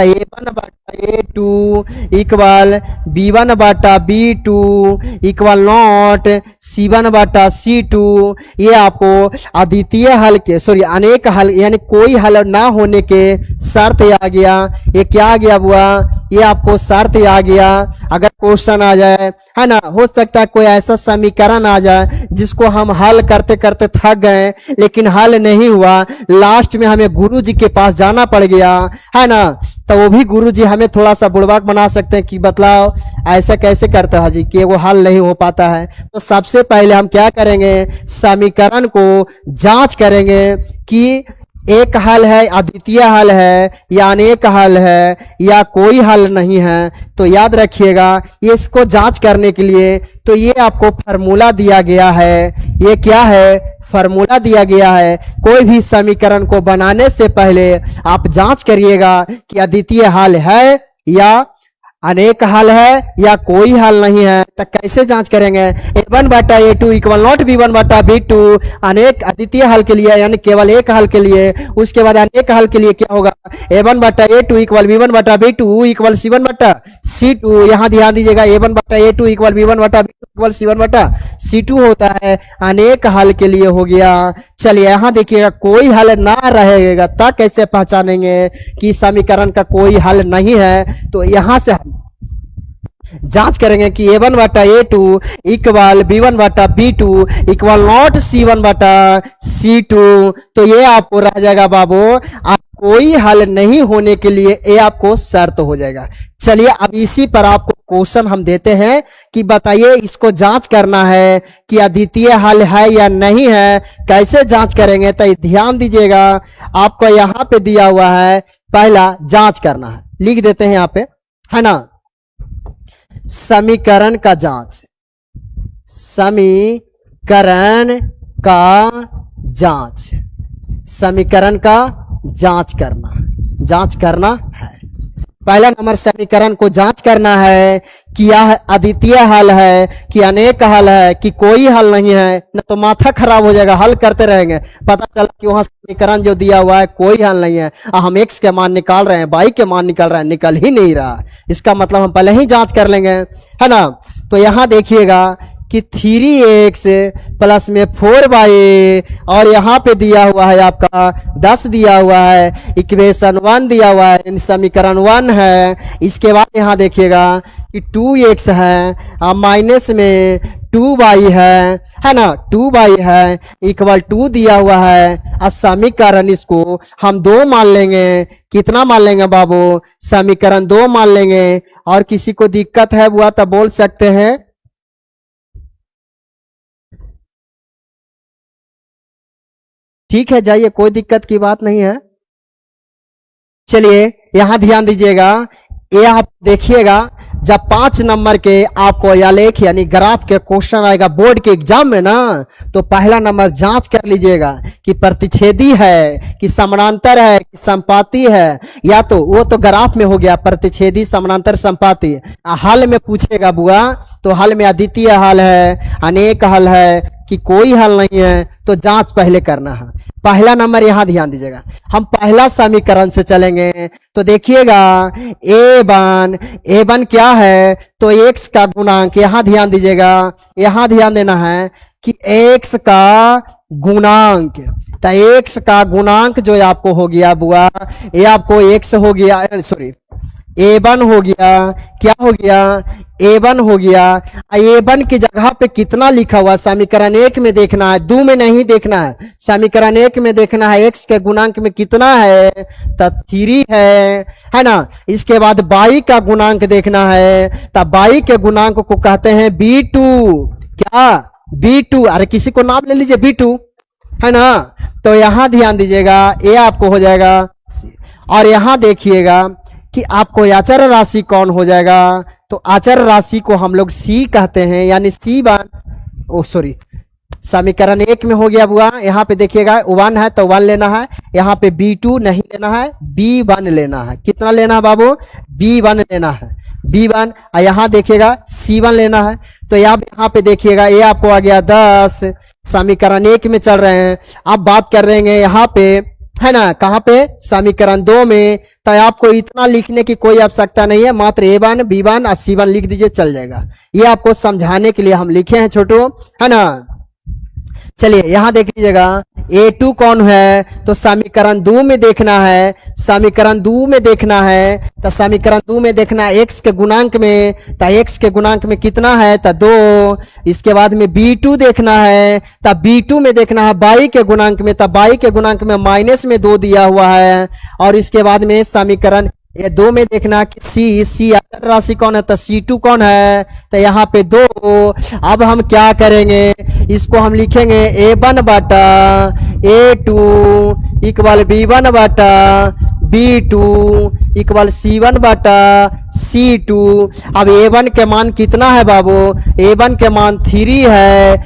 a1 बटा a2 इक्वल b1 बटा b2 इक्वल नॉट c1 बटा c2। ये आपको अद्वितीय हल के अनेक हल यानी कोई हल ना होने के शर्त आ गया। ये क्या आ गया बुआ? ये आपको शर्त आ गया। अगर क्वेश्चन आ जाए, है ना, हो सकता है कोई ऐसा समीकरण आ जाए जिसको हम हल करते करते थक गए लेकिन हल नहीं हुआ, लास्ट में हमें गुरु जी के पास जाना पड़ गया, है ना, तो वो भी गुरु जी हमें थोड़ा सा बुड़बक बना सकते हैं कि बतलाओ ऐसा कैसे करता है जी कि वो हल नहीं हो पाता है। तो सबसे पहले हम क्या करेंगे, समीकरण को जांच करेंगे कि एक हल है, अद्वितीय हल है या अनेक हल है या कोई हल नहीं है। तो याद रखिएगा ये इसको जांच करने के लिए तो ये आपको फार्मूला दिया गया है। ये क्या है? फार्मूला दिया गया है। कोई भी समीकरण को बनाने से पहले आप जांच करिएगा कि अद्वितीय हल है या अनेक हल है या कोई हल नहीं है। तो कैसे जांच करेंगे? a1 बटा a2 इक्वल नॉट b1 बटा b2 अनेक अद्वितीय हल के लिए यानी केवल एक हल के लिए। उसके बाद अनेक हल के लिए क्या होगा? a1 बटा a2 इक्वल b1 बटा b2 इक्वल c1 बटा c2। यहाँ ध्यान दीजिएगा a1 बटा a2 इक्वल b1 बटा b2 इक्वल c1 बटा c2 होता है। अनेक हल के लिए हो गया। चलिए यहाँ देखिएगा कोई हल ना रहेगा तब कैसे पहचानेंगे कि समीकरण का कोई हल नहीं है। तो यहाँ से जांच करेंगे कि a1 बटा a2 इक्वल b1 बटा b2 इक्वल नॉट c1 बटा c2। तो ये आपको रह जाएगा बाबू, आप कोई हल नहीं होने के लिए ये आपको शर्त हो जाएगा। चलिए अब इसी पर आपको क्वेश्चन हम देते हैं कि बताइए इसको जांच करना है कि अद्वितीय हल है या नहीं है। कैसे जांच करेंगे? तो ध्यान दीजिएगा आपको यहाँ पे दिया हुआ है, पहला जांच करना है, लिख देते हैं यहाँ पे, है ना, समीकरण का जांच, समीकरण का जांच, समीकरण का जांच करना है। पहला नंबर समीकरण को जांच करना है कि यह अद्वितीय हल है कि अनेक हल है कि कोई हल नहीं है। न तो माथा खराब हो जाएगा, हल करते रहेंगे, पता चला कि वहां समीकरण जो दिया हुआ है कोई हल नहीं है। हम एक्स के मान निकाल रहे हैं, वाई के मान निकाल रहे हैं, निकल ही नहीं रहा। इसका मतलब हम पहले ही जांच कर लेंगे, है ना। तो यहां देखिएगा कि 3x प्लस में 4y और यहाँ पे दिया हुआ है आपका 10 दिया हुआ है, इक्वेशन 1 दिया हुआ है, समीकरण 1 है। इसके बाद यहाँ देखिएगा कि 2x है और माइनस में 2y है ना, 2y है इक्वल 2 दिया हुआ है। और समीकरण इसको हम 2 मान लेंगे। कितना मान लेंगे बाबू? समीकरण 2 मान लेंगे। और किसी को दिक्कत है बुआ तो बोल सकते हैं। ठीक है, जाइए, कोई दिक्कत की बात नहीं है। चलिए यहां ध्यान दीजिएगा, ये आप देखिएगा, जब 5 नंबर के आपको आलेख यानी ग्राफ के क्वेश्चन आएगा बोर्ड के एग्जाम में ना, तो पहला नंबर जांच कर लीजिएगा कि प्रतिच्छेदी है कि समानांतर है कि संपाती है। या तो वो तो ग्राफ में हो गया प्रतिच्छेदी समानांतर संपाती, हल में पूछेगा बुआ तो हल में अद्वितीय हल है, अनेक हल है कि कोई हल नहीं है, तो जांच पहले करना है। पहला नंबर यहां ध्यान दीजिएगा, हम पहला समीकरण से चलेंगे तो देखिएगा ए वन क्या है, तो x का गुणांक, यहां ध्यान दीजिएगा, यहां ध्यान देना है कि x का गुणांक, तो x का गुणांक जो आपको हो गया बुआ, ये आपको x हो गया, सॉरी A1 हो गया, क्या हो गया, A1 हो गया। A1 की जगह पे कितना लिखा हुआ समीकरण 1 में देखना है, 2 में नहीं देखना है, समीकरण 1 में देखना है x के गुणांक में कितना है, तो 3 है ना। इसके बाद y का गुणांक देखना है, तब y के गुणांक को कहते हैं B2, क्या B2, अरे किसी को नाम ले लीजिए B2, है ना। तो यहां ध्यान दीजिएगा, ये आपको हो जाएगा, और यहां देखिएगा कि आपको अचर राशि कौन हो जाएगा, तो अचर राशि को हम लोग C कहते हैं, यानी सॉरी समीकरण 1 में हो गया बुआ। यहाँ पे देखिएगा 1 है तो 1 लेना है, यहाँ पे B2 नहीं लेना है, B1 लेना है। कितना लेना है बाबू, B1 लेना है, B1। यहाँ देखिएगा C1 लेना है, तो यहाँ पे देखिएगा ये आपको आ गया 10, समीकरण 1 में चल रहे हैं। अब बात कर देंगे यहाँ पे, है ना, कहां पे, समीकरण 2 में, तो आपको इतना लिखने की कोई आवश्यकता नहीं है, मात्र A1 B1 और C1 लिख दीजिए, चल जाएगा। ये आपको समझाने के लिए हम लिखे हैं छोटू, है ना। चलिए यहां देख लीजिएगा, A2 कौन है, तो समीकरण 2 में देखना है, समीकरण 2 में देखना है, तो समीकरण 2 में देखना है x के गुणांक में, तो x के गुणांक में कितना है, तो 2। इसके बाद में B2 देखना है, तो B2 में देखना है y के गुणांक में, तो y के गुणांक में माइनस में 2 दिया हुआ है। और इसके बाद में समीकरण ये 2 में देखना कि C अचर राशि कौन है, तो C2 कौन है, तो यहाँ पे 2। अब हम क्या करेंगे, इसको हम लिखेंगे A1 बाटा A2 इक्वल B1 बाटा B2 इक्वल C1 बाटा C2। अब A1 के मान कितना है बाबू, A1 के मान 3 है,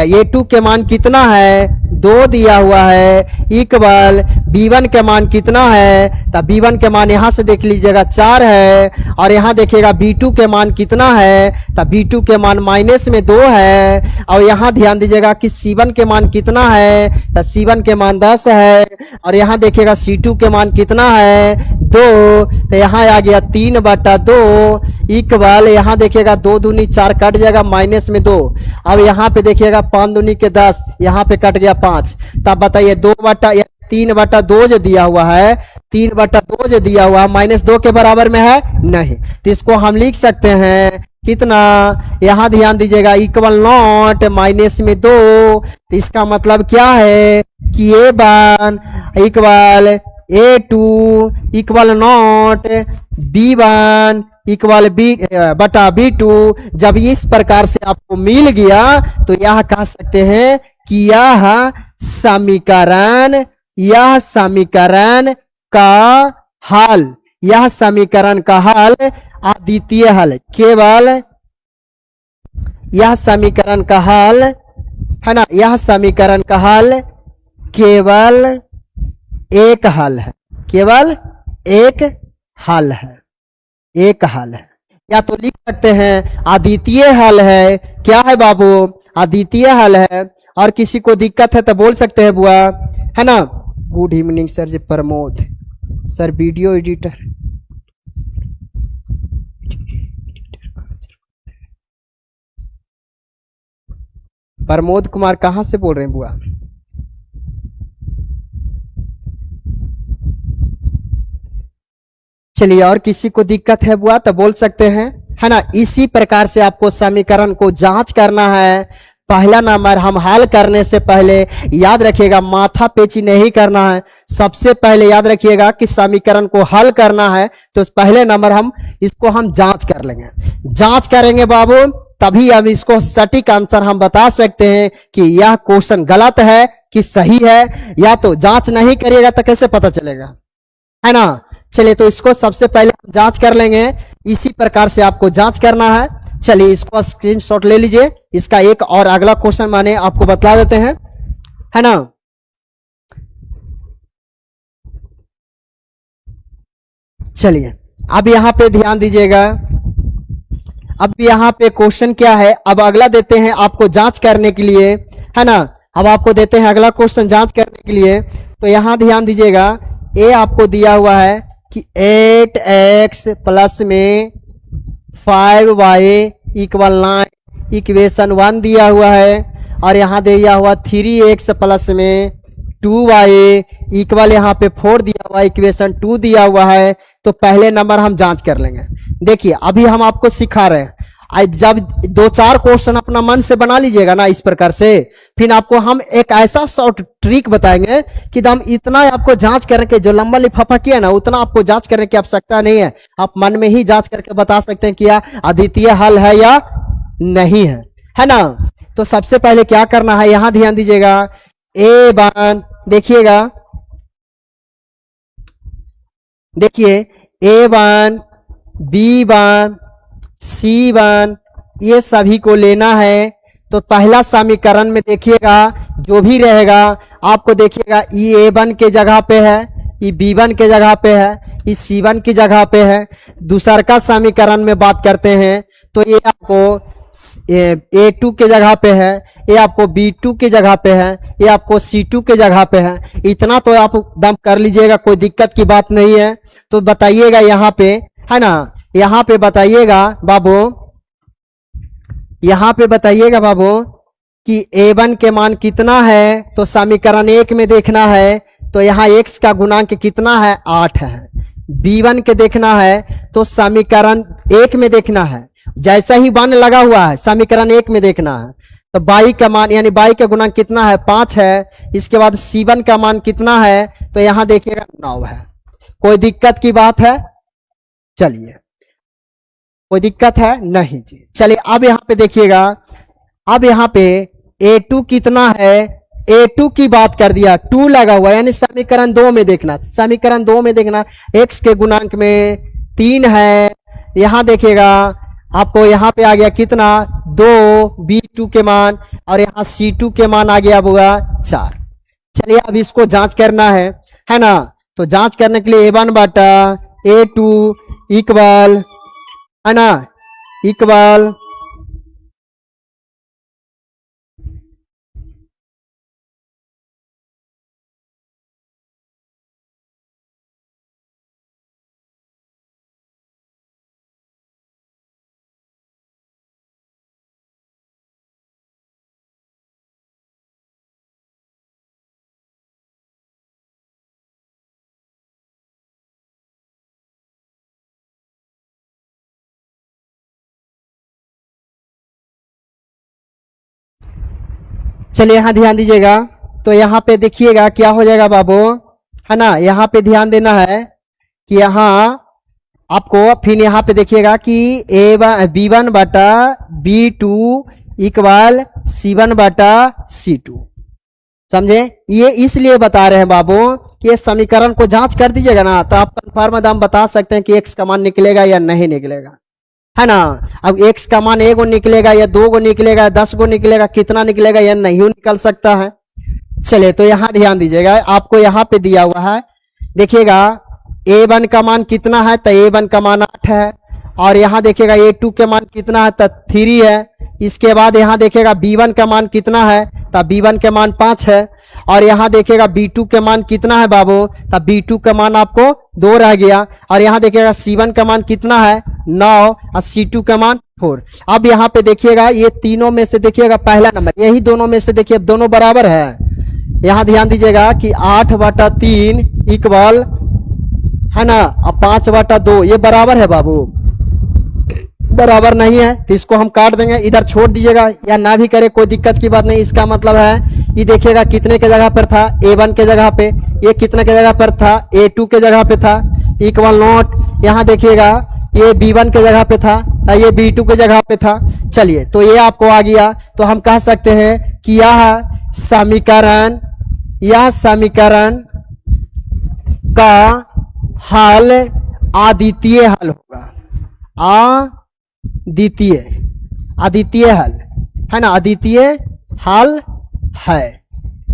A2 के मान कितना है, 2 दिया हुआ है, इक्वल B1 के मान कितना है, तो B1 के मान यहां से देख लीजिएगा 4 है, और यहां देखिएगा B2 के मान कितना है, तो B2 के मान माइनस में 2 है। और यहां ध्यान दीजिएगा कि C1 के मान कितना है, तो C1 के मान 10 है, और यहां देखिएगा C2 के मान कितना है, 2, तो यहाँ आ गया 3 बटा 2 इक्वल, यहाँ देखिएगा 2 दूनी 4 कट जाएगा, माइनस में 2। अब यहाँ पे देखिएगा 5 दूनी के 10, यहाँ पे कट गया 5, तब बताइए 3 बटा 2 जो दिया हुआ है, 3 बटा 2 जो दिया हुआ है माइनस 2 के बराबर में है नहीं, तो इसको हम लिख सकते हैं कितना, यहाँ ध्यान दीजिएगा इक्वल नॉट माइनस में 2। तो इसका मतलब क्या है कि A1 equal A2 equal not B1 equal बटा B2। जब इस प्रकार से आपको मिल गया तो यह कह सकते हैं कि यह समीकरण का हल, यह समीकरण का हल अद्वितीय हल, केवल यह समीकरण का हल है ना, यह समीकरण का हल केवल एक हल है, केवल एक हल है, एक हल है। या तो लिख सकते हैं अद्वितीय हल है, क्या है बाबू, अद्वितीय हल है। और किसी को दिक्कत है तो बोल सकते हैं बुआ, है ना। Good evening sir ji, Pramod sir video editor, Pramod Kumar कहां से बोल रहे हैं बुआ। चलिए और किसी को दिक्कत है बुआ तो बोल सकते हैं, है ना। इसी प्रकार से आपको समीकरण को जांच करना है। पहला नंबर हम हल करने से पहले याद रखिएगा माथा पेची नहीं करना है। सबसे पहले याद रखिएगा कि समीकरण को हल करना है तो पहले नंबर हम जांच कर लेंगे। जांच करेंगे बाबू, तभी हम इसको सटीक आंसर हम बता सकते हैं कि यह क्वेश्चन गलत है कि सही है, या तो जांच नहीं करिएगा तो कैसे पता चलेगा, है ना। चलिए तो इसको सबसे पहले हम जांच कर लेंगे, इसी प्रकार से आपको जांच करना है। चलिए इसको स्क्रीनशॉट ले लीजिए, इसका एक और अगला क्वेश्चन माने आपको बतला देते हैं, है ना। चलिए अब यहां पे ध्यान दीजिएगा, अब यहाँ पे क्वेश्चन क्या है, अब अगला देते हैं आपको जांच करने के लिए, है ना। अब आपको देते हैं अगला क्वेश्चन जांच करने के लिए। तो यहां ध्यान दीजिएगा, ए आपको दिया हुआ है कि 8x प्लस में 5y इक्वल 9, इक्वेशन 1 दिया हुआ है। और यहाँ दिया हुआ 3x प्लस में 2y इक्वल यहाँ पे 4 दिया हुआ है, इक्वेशन 2 दिया हुआ है। तो पहले नंबर हम जांच कर लेंगे। देखिए अभी हम आपको सिखा रहे हैं, जब 2-4 क्वेश्चन अपना मन से बना लीजिएगा ना इस प्रकार से, फिर आपको हम एक ऐसा शॉर्ट ट्रिक बताएंगे कि हम इतना आपको जांच करने के, जो लंबा लिफाफा किया ना उतना आपको जांच करने की आवश्यकता नहीं है, आप मन में ही जांच करके बता सकते हैं कि यह अद्वितीय हल है या नहीं है ना। तो सबसे पहले क्या करना है, यहां ध्यान दीजिएगा, A1 देखिएगा, देखिए A1 B1 C1 ये सभी को लेना है। तो पहला समीकरण में देखिएगा जो भी रहेगा आपको, देखिएगा ये A1 के जगह पे है, ये B1 के जगह पे है, ये C1 की जगह पे है। दूसरा का समीकरण में बात करते हैं तो ये आपको A2 के जगह पे है, ये आपको B2 के जगह पे है, ये आपको C2 के जगह पे है। इतना तो आप दम कर लीजिएगा, कोई दिक्कत की बात नहीं है। तो बताइएगा यहाँ पे, है ना, यहाँ पे बताइएगा बाबू, यहाँ पे बताइएगा बाबू कि A1 के मान कितना है। तो समीकरण 1 में देखना है, तो यहाँ x का गुणांक कितना है, 8 है। B1 के देखना है तो समीकरण 1 में देखना है, जैसा ही 1 लगा हुआ है समीकरण 1 में देखना है। तो y का मान यानी y का गुणांक कितना है, 5 है। इसके बाद C1 का मान कितना है, तो यहां देखिएगा 9 है। कोई दिक्कत की बात है, चलिए कोई दिक्कत है नहीं जी। चलिए अब यहाँ पे देखिएगा, अब यहाँ पे A2 कितना है, A2 की बात कर दिया, 2 लगा हुआ यानी समीकरण 2 में देखना, समीकरण 2 में देखना x के गुणांक में 3 है। यहां देखिएगा आपको यहाँ पे आ गया कितना, 2 B2 के मान, और यहाँ C2 के मान आ गया होगा 4। चलिए अब इसको जांच करना है ना। तो जांच करने के लिए A1 बटा A2 इक्वल, है ना, इक्वल चलिए यहां ध्यान दीजिएगा। तो यहाँ पे देखिएगा क्या हो जाएगा बाबू, है ना, यहाँ पे ध्यान देना है कि यहाँ आपको फिर यहाँ पे देखिएगा कि B1 बटा B2 इक्वल C1 बटा C2। समझे, ये इसलिए बता रहे हैं बाबू कि ये समीकरण को जांच कर दीजिएगा ना, तो आप कंफर्म दाम बता सकते हैं कि x का मान निकलेगा या नहीं निकलेगा, है ना। अब x का मान 1 गो निकलेगा या 2 गो निकलेगा, 10 गो निकलेगा, कितना निकलेगा या नहीं निकल सकता है। चलिए तो यहां ध्यान दीजिएगा, आपको यहाँ पे दिया हुआ है, देखिएगा A1 का मान कितना है, तो A1 का मान 8 है। और यहाँ देखिएगा A2 के मान कितना है, तो 3 है। इसके बाद यहाँ देखिएगा B1 का मान कितना है, तो B1 के मान 5 है। और यहाँ देखिएगा B2 के मान कितना है बाबू, तो B2 का मान आपको 2 रह गया। और यहाँ देखिएगा C1 का मान कितना है, 9, और C2 का मान 4। अब यहाँ पे देखिएगा ये तीनों में से देखिएगा पहला नंबर, यही दोनों में से देखिए दोनों बराबर है। यहाँ ध्यान दीजिएगा कि 8 बटा 3 इक्वल, है ना, अब 5 बटा 2 ये बराबर है बाबू, बराबर नहीं है तो इसको हम काट देंगे, इधर छोड़ दीजिएगा या ना भी करे कोई दिक्कत की बात नहीं। इसका मतलब है ये देखिएगा कितने के जगह पर था, A1 के जगह पे, ये कितने के जगह पर था, A2 के जगह पे था, इक्वल नॉट। यहाँ देखिएगा ये B1 के जगह पे था, ये B2 के जगह पे था। चलिए तो ये आपको आ गया, तो हम कह सकते हैं कि यह समीकरण यह समीकरण का हल अद्वितीय हल होगा। अद्वितीय हल है ना, अद्वितीय हल है।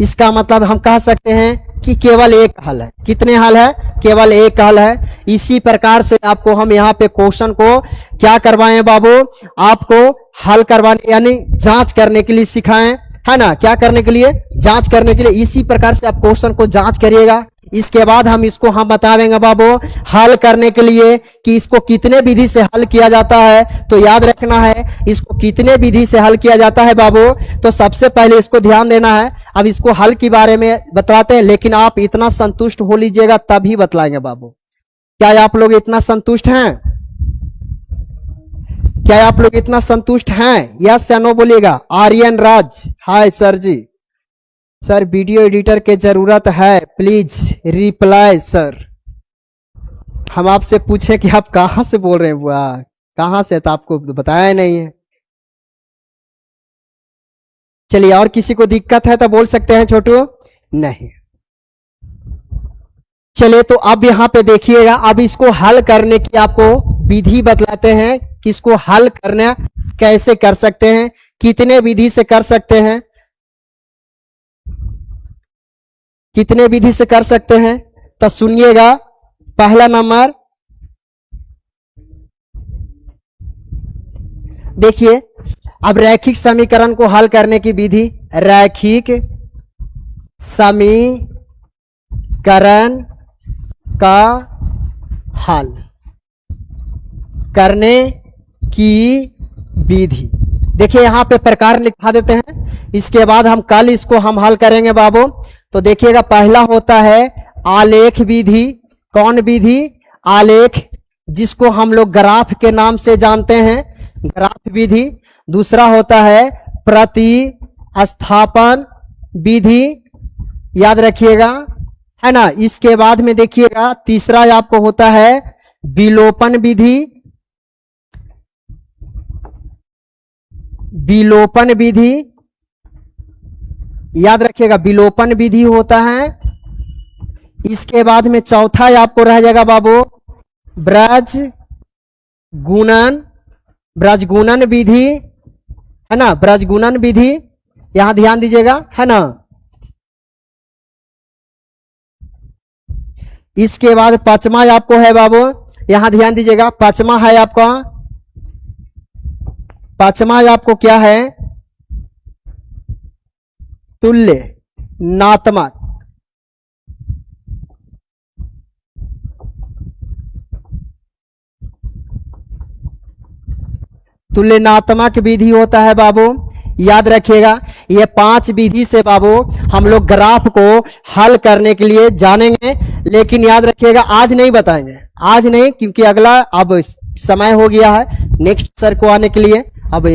इसका मतलब हम कह सकते हैं कि केवल एक हल है। कितने हल है? केवल एक हल है। इसी प्रकार से आपको हम यहाँ पे क्वेश्चन को क्या करवाएं बाबू, आपको हल करवाने यानी जांच करने के लिए सिखाएं, है ना। क्या करने के लिए? जांच करने के लिए। इसी प्रकार से आप क्वेश्चन को जांच करिएगा। इसके बाद हम इसको बतावेंगे बाबू हल करने के लिए कि इसको कितने विधि से हल किया जाता है। तो याद रखना है इसको कितने विधि से हल किया जाता है बाबू। तो सबसे पहले इसको ध्यान देना है। अब इसको हल के बारे में बताते हैं, लेकिन आप इतना संतुष्ट हो लीजिएगा तभी बतलाएंगे बाबू। क्या आप लोग इतना संतुष्ट हैं? क्या आप लोग इतना संतुष्ट हैं? यस या नो बोलिएगा। आर्यन राज, हाय सर जी। सर वीडियो एडिटर के जरूरत है, प्लीज रिप्लाई सर। हम आपसे पूछे कि आप कहां से बोल रहे हैं बुआ, कहां से? तो आपको बताया नहीं है। चलिए, और किसी को दिक्कत है तो बोल सकते हैं छोटू। नहीं, चलिए तो अब यहां पे देखिएगा। अब इसको हल करने की आपको विधि बतलाते हैं कि इसको हल करना कैसे कर सकते हैं, कितने विधि से कर सकते हैं, कितने विधि से कर सकते हैं। तो सुनिएगा, पहला नंबर देखिए। अब रैखिक समीकरण को हल करने की विधि, रैखिक समीकरण का हल करने की विधि। देखिए यहां पे प्रकार लिखा देते हैं, इसके बाद हम कल इसको हम हल करेंगे बाबू। तो देखिएगा, पहला होता है आलेख विधि। कौन विधि? आलेख, जिसको हम लोग ग्राफ के नाम से जानते हैं, ग्राफ विधि। दूसरा होता है प्रतिस्थापन विधि, याद रखिएगा, है ना। इसके बाद में देखिएगा तीसरा आपको होता है विलोपन विधि। विलोपन विधि, याद रखिएगा, विलोपन विधि होता है। इसके बाद में चौथा आपको रह जाएगा बाबू ब्रज गुणन विधि, है ना, ब्रज गुणन विधि। यहां ध्यान दीजिएगा, है ना। इसके बाद पांचवा आपको है बाबू, यहां ध्यान दीजिएगा, पांचवा है आपका, पांचवा आपको क्या है? तुल्यनात्मक। तुल्यनात्मक विधि होता है बाबू, याद रखिएगा। ये 5 विधि से बाबू हम लोग ग्राफ को हल करने के लिए जानेंगे, लेकिन याद रखिएगा आज नहीं बताएंगे, आज नहीं, क्योंकि अगला अब समय हो गया है नेक्स्ट सर को आने के लिए। अब